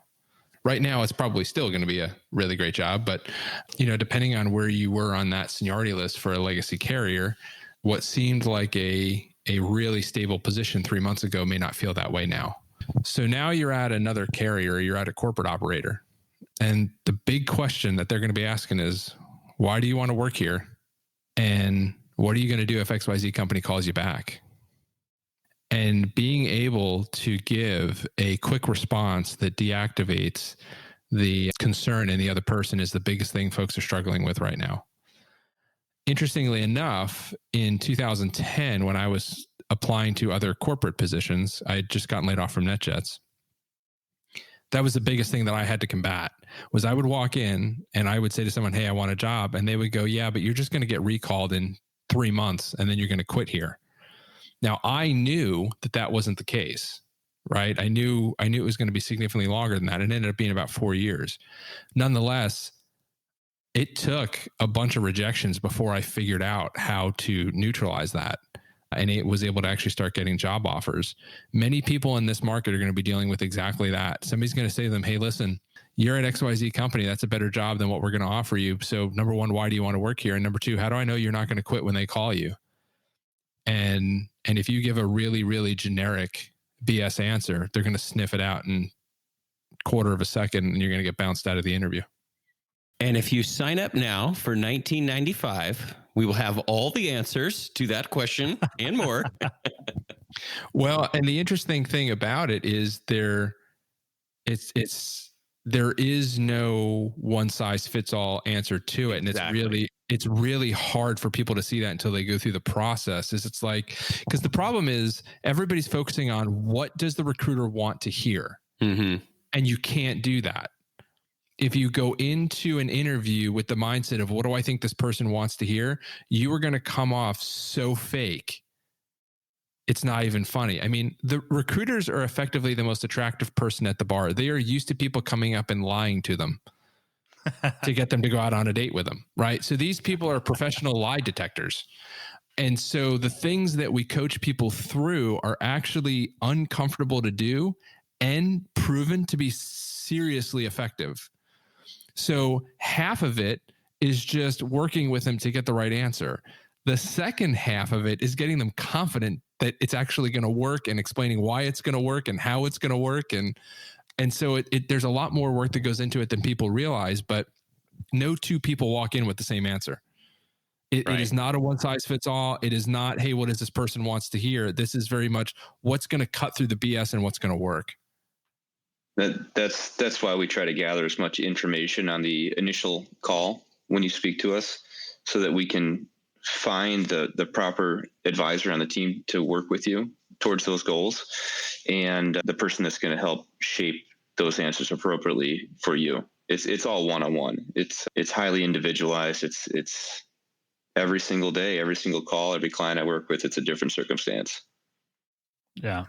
Speaker 4: Right now, it's probably still going to be a really great job, but depending on where you were on that seniority list for a legacy carrier, what seemed like a really stable position 3 months ago may not feel that way now. So now you're at another carrier, you're at a corporate operator, and the big question that they're going to be asking is, why do you want to work here? And what are you going to do if XYZ company calls you back? And being able to give a quick response that deactivates the concern in the other person is the biggest thing folks are struggling with right now. Interestingly enough, in 2010, when I was applying to other corporate positions, I had just gotten laid off from NetJets. That was the biggest thing that I had to combat, was I would walk in and I would say to someone, hey, I want a job. And they would go, yeah, but you're just going to get recalled in 3 months and then you're going to quit here. Now, I knew that wasn't the case, right? I knew it was going to be significantly longer than that. It ended up being about 4 years. Nonetheless, it took a bunch of rejections before I figured out how to neutralize that. And it was able to actually start getting job offers. Many people in this market are going to be dealing with exactly that. Somebody's going to say to them, hey, listen, you're at XYZ company. That's a better job than what we're going to offer you. So number one, why do you want to work here? And number two, how do I know you're not going to quit when they call you? And if you give a really, really generic BS answer, they're going to sniff it out in a quarter of a second and you're going to get bounced out of the interview.
Speaker 7: And if you sign up now for $19.95, we will have all the answers to that question and more.
Speaker 4: Well, and the interesting thing about it is there is no one size fits all answer to it. And exactly. It's really hard for people to see that until they go through the process. It's like, because the problem is everybody's focusing on what does the recruiter want to hear? Mm-hmm. And you can't do that. If you go into an interview with the mindset of what do I think this person wants to hear, you are going to come off so fake. It's not even funny. I mean, the recruiters are effectively the most attractive person at the bar. They are used to people coming up and lying to them to get them to go out on a date with them, right? So these people are professional lie detectors. And so the things that we coach people through are actually uncomfortable to do and proven to be seriously effective. So half of it is just working with them to get the right answer. The second half of it is getting them confident that it's actually going to work and explaining why it's going to work and how it's going to work. And so there's a lot more work that goes into it than people realize, but no two people walk in with the same answer. It is not a one size fits all. It is not, hey, what does this person wants to hear? This is very much what's going to cut through the BS and what's going to work.
Speaker 5: That's why we try to gather as much information on the initial call when you speak to us, so that we can find the proper advisor on the team to work with you towards those goals, and the person that's going to help shape those answers appropriately for you. It's all one-on-one. It's highly individualized. It's every single day, every single call, every client I work with, it's a different circumstance.
Speaker 6: Yeah.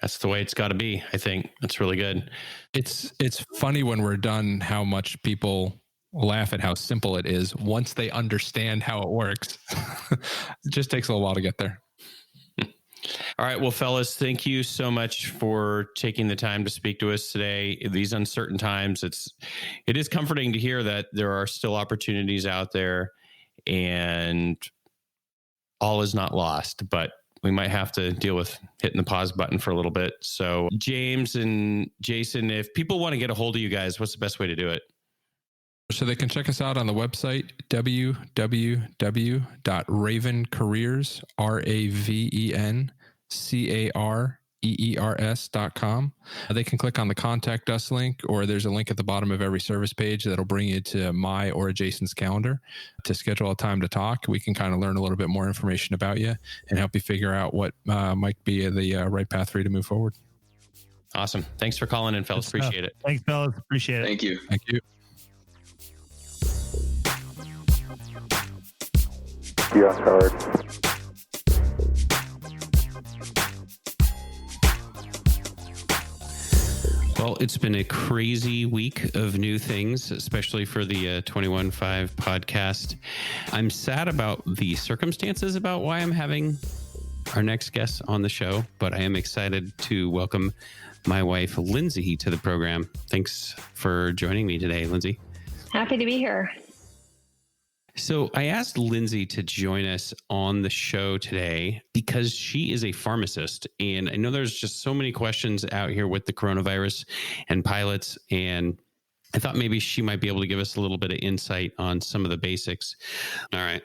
Speaker 7: That's the way it's got to be. I think that's really good.
Speaker 4: It's funny when we're done how much people laugh at how simple it is once they understand how it works. It just takes a little while to get there.
Speaker 7: All right. Well, fellas, thank you so much for taking the time to speak to us today. In these uncertain times, it is comforting to hear that there are still opportunities out there and all is not lost, but we might have to deal with hitting the pause button for a little bit. So James and Jason, if people want to get a hold of you guys, what's the best way to do it?
Speaker 4: So they can check us out on the website, www.ravencareers, RAVENCAREERS.com. They can click on the contact us link, or there's a link at the bottom of every service page that'll bring you to my or Jason's calendar to schedule a time to talk. We can kind of learn a little bit more information about you and help you figure out what might be the right path for you to move forward.
Speaker 7: Awesome. Thanks for calling in, fellas. Appreciate it.
Speaker 6: Thanks, fellas. Appreciate it.
Speaker 5: Thank you.
Speaker 4: Thank you.
Speaker 1: Yes, Howard.
Speaker 7: Well, it's been a crazy week of new things, especially for the 21.5 podcast. I'm sad about the circumstances about why I'm having our next guest on the show, but I am excited to welcome my wife, Lindsey, to the program. Thanks for joining me today, Lindsey.
Speaker 2: Happy to be here.
Speaker 7: So I asked Lindsey to join us on the show today because she is a pharmacist. And I know there's just so many questions out here with the coronavirus and pilots. And I thought maybe she might be able to give us a little bit of insight on some of the basics. All right.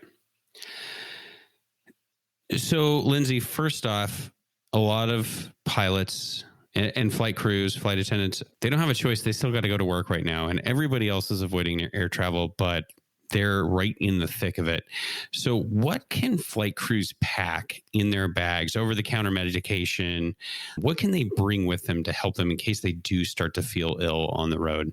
Speaker 7: So Lindsey, first off, a lot of pilots and flight crews, flight attendants, they don't have a choice. They still got to go to work right now. And everybody else is avoiding air travel, but they're right in the thick of it. So what can flight crews pack in their bags, over-the-counter medication? What can they bring with them to help them in case they do start to feel ill on the road?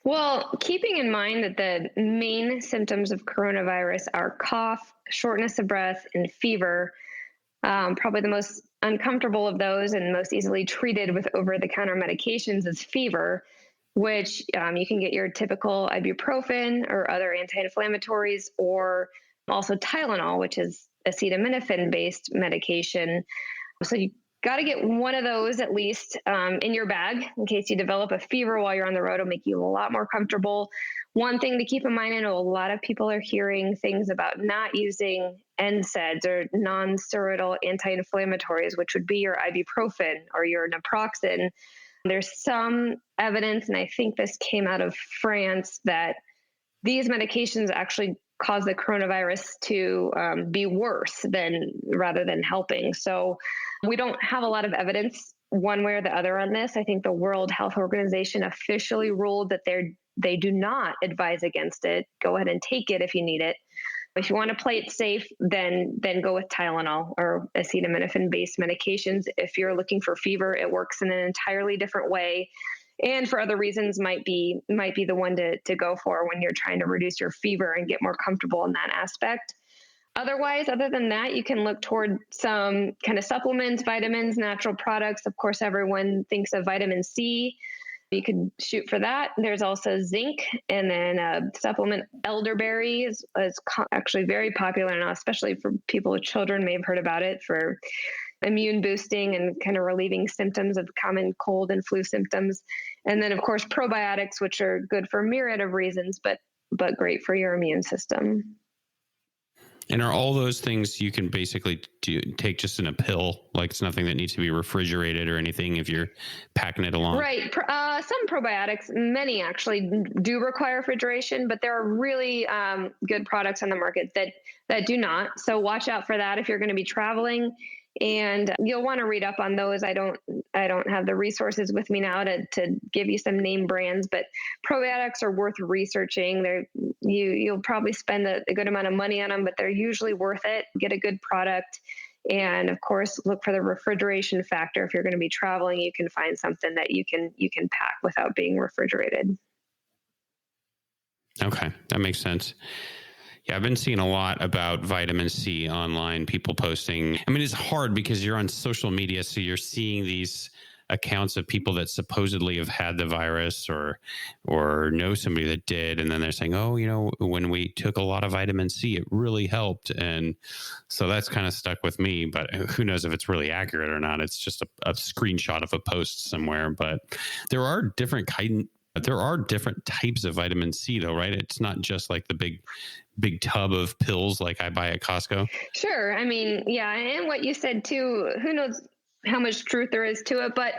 Speaker 2: Well, keeping in mind that the main symptoms of coronavirus are cough, shortness of breath, and fever, probably the most uncomfortable of those and most easily treated with over-the-counter medications is fever, which you can get your typical ibuprofen or other anti-inflammatories, or also Tylenol, which is acetaminophen-based medication. So you got to get one of those at least in your bag in case you develop a fever while you're on the road. It'll make you a lot more comfortable. One thing to keep in mind, I know a lot of people are hearing things about not using NSAIDs or non-steroidal anti-inflammatories, which would be your ibuprofen or your naproxen. There's some evidence, and I think this came out of France, that these medications actually cause the coronavirus to be worse rather than helping. So we don't have a lot of evidence one way or the other on this. I think the World Health Organization officially ruled that they do not advise against it. Go ahead and take it if you need it. If you want to play it safe, then go with Tylenol or acetaminophen-based medications. If you're looking for fever, it works in an entirely different way, and for other reasons might be the one to go for when you're trying to reduce your fever and get more comfortable in that aspect. Otherwise, other than that, you can look toward some kind of supplements, vitamins, natural products. Of course, everyone thinks of vitamin C.
Speaker 8: You could shoot for that. There's also zinc, and then supplement elderberry is actually very popular now, especially for people with children. May have heard about it for immune boosting and kind of relieving symptoms of common cold and flu symptoms. And then, of course, probiotics, which are good for a myriad of reasons, but great for your immune system.
Speaker 7: And are all those things you can basically take just in a pill? Like it's nothing that needs to be refrigerated or anything if you're packing it along?
Speaker 8: Right. Some probiotics, many actually do require refrigeration, but there are really good products on the market that do not. So watch out for that if you're going to be traveling. And you'll want to read up on those. I don't have the resources with me now to give you some name brands, but probiotics are worth researching. You'll probably spend a good amount of money on them, but they're usually worth it. Get a good product. And of course, look for the refrigeration factor. If you're going to be traveling, you can find something that you can pack without being refrigerated.
Speaker 7: Okay, that makes sense. Yeah, I've been seeing a lot about vitamin C online, people posting. I mean, it's hard because you're on social media, so you're seeing these accounts of people that supposedly have had the virus or know somebody that did. And then they're saying, oh, when we took a lot of vitamin C, it really helped. And so that's kind of stuck with me, but who knows if it's really accurate or not. It's just a screenshot of a post somewhere. But there are different types of vitamin C though, right? It's not just like the big tub of pills like I buy at Costco.
Speaker 8: Sure. I mean, yeah. And what you said too, who knows how much truth there is to it, but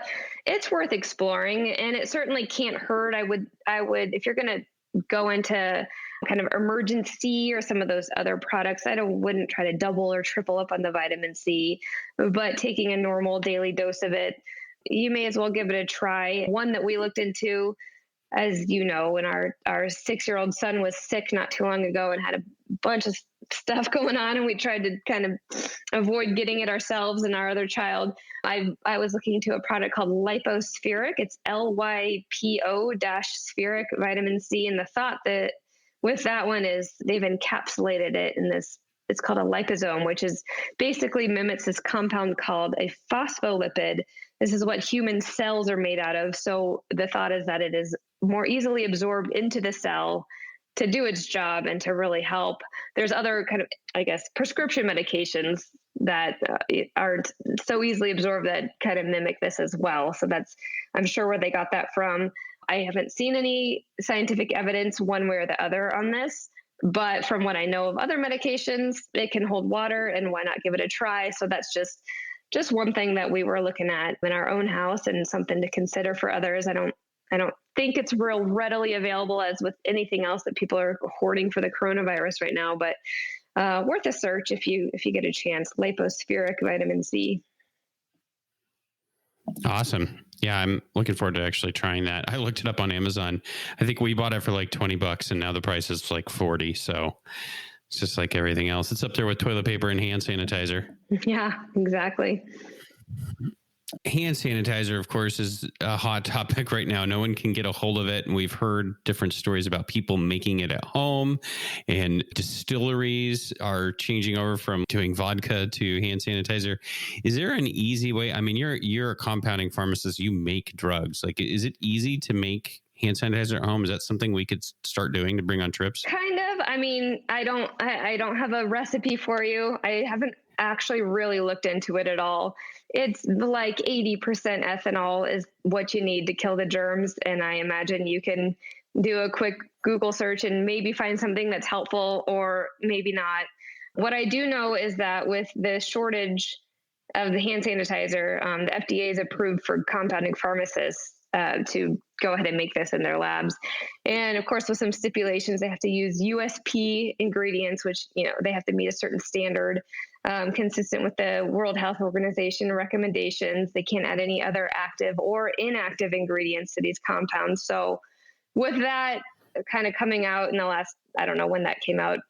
Speaker 8: it's worth exploring, and it certainly can't hurt. I would, if you're going to go into kind of Emergency or some of those other products, wouldn't try to double or triple up on the vitamin C, but taking a normal daily dose of it, you may as well give it a try. One that we looked into, as you know, when our 6-year-old son was sick not too long ago and had a bunch of stuff going on, and we tried to kind of avoid getting it ourselves and our other child, I was looking into a product called Lipospheric. It's LYPO-spheric vitamin C. And the thought that with that one is they've encapsulated it in this, it's called a liposome, which is basically mimics this compound called a phospholipid. This is what human cells are made out of. So the thought is that it is more easily absorbed into the cell to do its job and to really help. There's other kind of, I guess, prescription medications that aren't so easily absorbed that kind of mimic this as well. So I'm sure where they got that from. I haven't seen any scientific evidence one way or the other on this, but from what I know of other medications, it can hold water, and why not give it a try? So that's just one thing that we were looking at in our own house and something to consider for others. I don't think it's real readily available as with anything else that people are hoarding for the coronavirus right now, but worth a search if you get a chance. Lipospheric vitamin C.
Speaker 7: Awesome. Yeah, I'm looking forward to actually trying that. I looked it up on Amazon. I think we bought it for like $20 and now the price is like $40. So it's just like everything else. It's up there with toilet paper and hand sanitizer.
Speaker 8: Yeah, exactly.
Speaker 7: Hand sanitizer, of course, is a hot topic right now. No one can get a hold of it. And we've heard different stories about people making it at home, and distilleries are changing over from doing vodka to hand sanitizer. Is there an easy way? I mean, you're a compounding pharmacist. You make drugs. Like, is it easy to make hand sanitizer at home? Is that something we could start doing to bring on trips?
Speaker 8: Kind of. I mean, I don't have a recipe for you. I haven't actually really looked into it at all. It's like 80% ethanol is what you need to kill the germs. And I imagine you can do a quick Google search and maybe find something that's helpful, or maybe not. What I do know is that with the shortage of the hand sanitizer, the FDA is approved for compounding pharmacists to go ahead and make this in their labs. And of course, with some stipulations, they have to use USP ingredients, which, they have to meet a certain standard consistent with the World Health Organization recommendations. They can't add any other active or inactive ingredients to these compounds. So with that kind of coming out in the last, I don't know when that came out,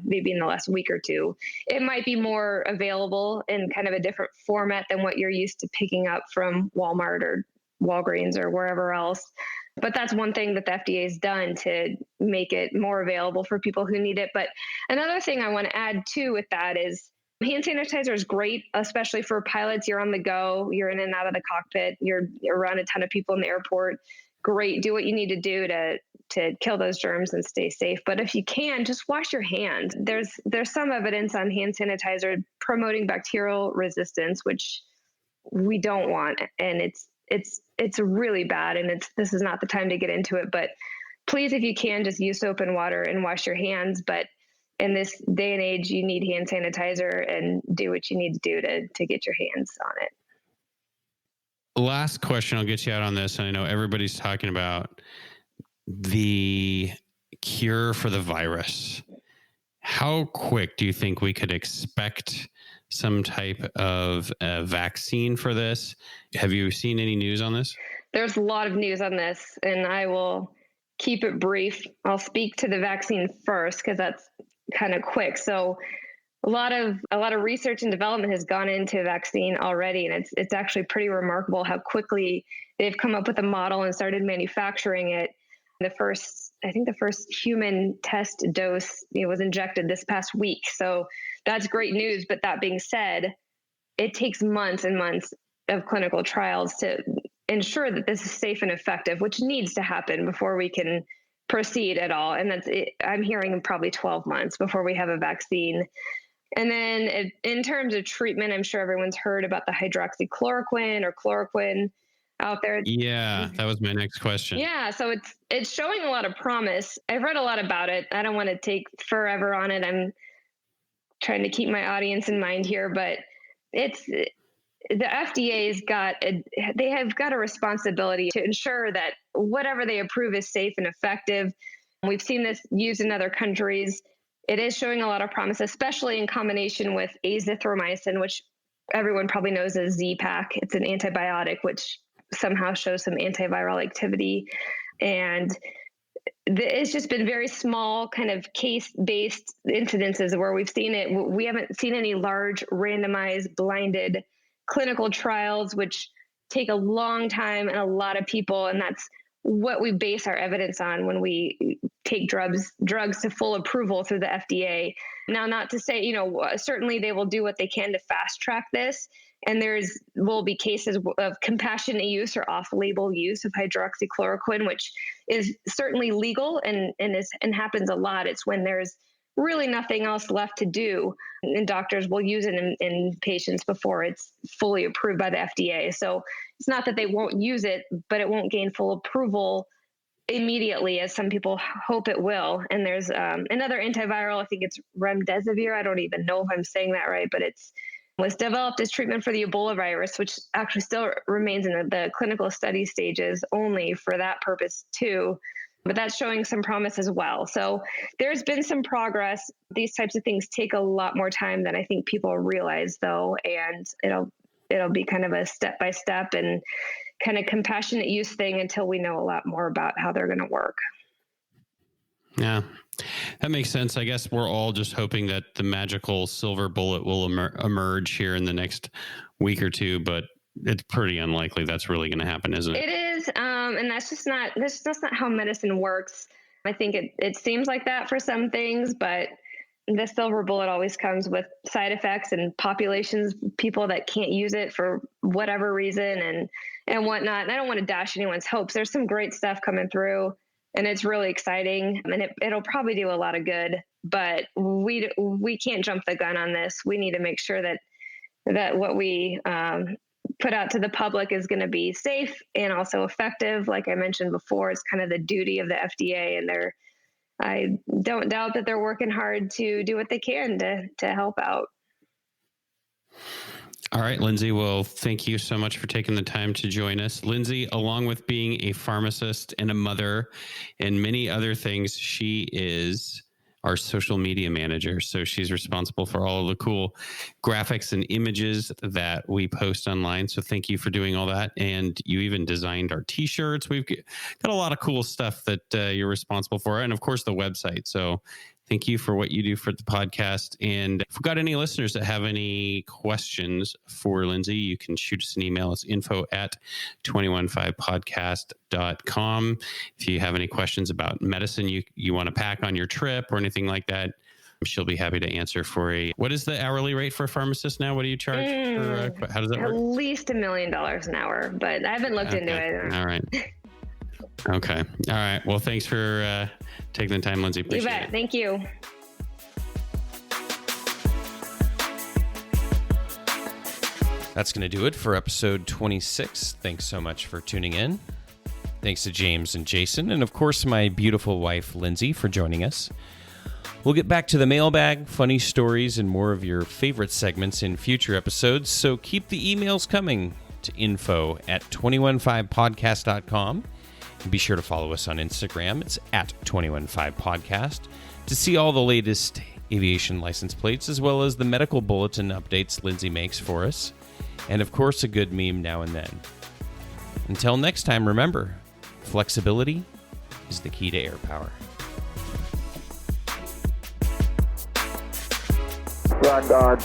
Speaker 8: maybe in the last week or two, it might be more available in kind of a different format than what you're used to picking up from Walmart or Walgreens or wherever else. But that's one thing that the FDA has done to make it more available for people who need it. But another thing I want to add too with that is hand sanitizer is great, especially for pilots. You're on the go, you're in and out of the cockpit, you're around a ton of people in the airport. great. Do what you need to do to kill those germs and stay safe. But if you can, just wash your hands. There's some evidence on hand sanitizer promoting bacterial resistance, which we don't want. And it's really bad. And this is not the time to get into it, but please, if you can, just use soap and water and wash your hands. But in this day and age, you need hand sanitizer and do what you need to do to get your hands on it.
Speaker 7: Last question, I'll get you out on this. And I know everybody's talking about the cure for the virus. How quick do you think we could expect some type of vaccine for this? Have you seen any news on this?
Speaker 8: There's a lot of news on this, and I will keep it brief. I'll speak to the vaccine first because that's kind of quick. So a lot of research and development has gone into vaccine already, and it's actually pretty remarkable how quickly they've come up with a model and started manufacturing it. The first human test dose was injected this past week. So that's great news. But that being said, it takes months and months of clinical trials to ensure that this is safe and effective, which needs to happen before we can proceed at all. And I'm hearing probably 12 months before we have a vaccine. And then in terms of treatment, I'm sure everyone's heard about the hydroxychloroquine or chloroquine out there.
Speaker 7: Yeah, that was my next question.
Speaker 8: Yeah, so it's showing a lot of promise. I've read a lot about it. I don't want to take forever on it. I'm trying to keep my audience in mind here, but the FDA's they have got a responsibility to ensure that whatever they approve is safe and effective. We've seen this used in other countries. It is showing a lot of promise, especially in combination with azithromycin, which everyone probably knows as Z-Pak. It's an antibiotic, which somehow shows some antiviral activity. And it's just been very small kind of case-based incidences where we've seen it. We haven't seen any large randomized blinded clinical trials, which take a long time and a lot of people. And that's what we base our evidence on when we take drugs to full approval through the FDA. Now, not to say, certainly they will do what they can to fast track this. And will be cases of compassionate use or off-label use of hydroxychloroquine, which is certainly legal and happens a lot. It's when there's really nothing else left to do, and doctors will use it in patients before it's fully approved by the FDA. So it's not that they won't use it, but it won't gain full approval immediately, as some people hope it will. And there's another antiviral, I think it's remdesivir. I don't even know if I'm saying that right, but was developed as treatment for the Ebola virus, which actually still remains in the clinical study stages only for that purpose too. But that's showing some promise as well. So there's been some progress. These types of things take a lot more time than I think people realize, though, and it'll be kind of a step-by-step and kind of compassionate use thing until we know a lot more about how they're going to work.
Speaker 7: Yeah, that makes sense. I guess we're all just hoping that the magical silver bullet will emerge here in the next week or two, but it's pretty unlikely that's really going to happen, isn't it?
Speaker 8: It is. And that's just not how medicine works. I think it seems like that for some things, but the silver bullet always comes with side effects and populations, people that can't use it for whatever reason and whatnot. And I don't want to dash anyone's hopes. There's some great stuff coming through, and it's really exciting, and it'll probably do a lot of good, but we can't jump the gun on this. We need to make sure that what we put out to the public is going to be safe and also effective. Like I mentioned before, it's kind of the duty of the FDA, and I don't doubt that they're working hard to do what they can to help out.
Speaker 7: All right, Lindsey. Well, thank you so much for taking the time to join us. Lindsey, along with being a pharmacist and a mother and many other things, she is our social media manager. So she's responsible for all of the cool graphics and images that we post online. So thank you for doing all that. And you even designed our t-shirts. We've got a lot of cool stuff that you're responsible for. And of course, the website. So thank you for what you do for the podcast. And if we've got any listeners that have any questions for Lindsey, you can shoot us an email. It's info@215podcast.com. If you have any questions about medicine you want to pack on your trip or anything like that, she'll be happy to answer for you. What is the hourly rate for a pharmacist now? What do you charge? How does that work?
Speaker 8: At least $1 million an hour, but I haven't looked into it.
Speaker 7: All right. Okay. All right. Well, thanks for taking the time, Lindsey. Appreciate
Speaker 8: You bet.
Speaker 7: it.
Speaker 8: Thank you.
Speaker 3: That's going to do it for episode 26. Thanks so much for tuning in. Thanks to James and Jason, and of course, my beautiful wife, Lindsey, for joining us. We'll get back to the mailbag, funny stories, and more of your favorite segments in future episodes, so keep the emails coming to info@215podcast.com. And be sure to follow us on Instagram. It's @215podcast to see all the latest aviation license plates, as well as the medical bulletin updates Lindsey makes for us. And of course, a good meme now and then. Until next time, remember, flexibility is the key to air power.
Speaker 1: Rock on.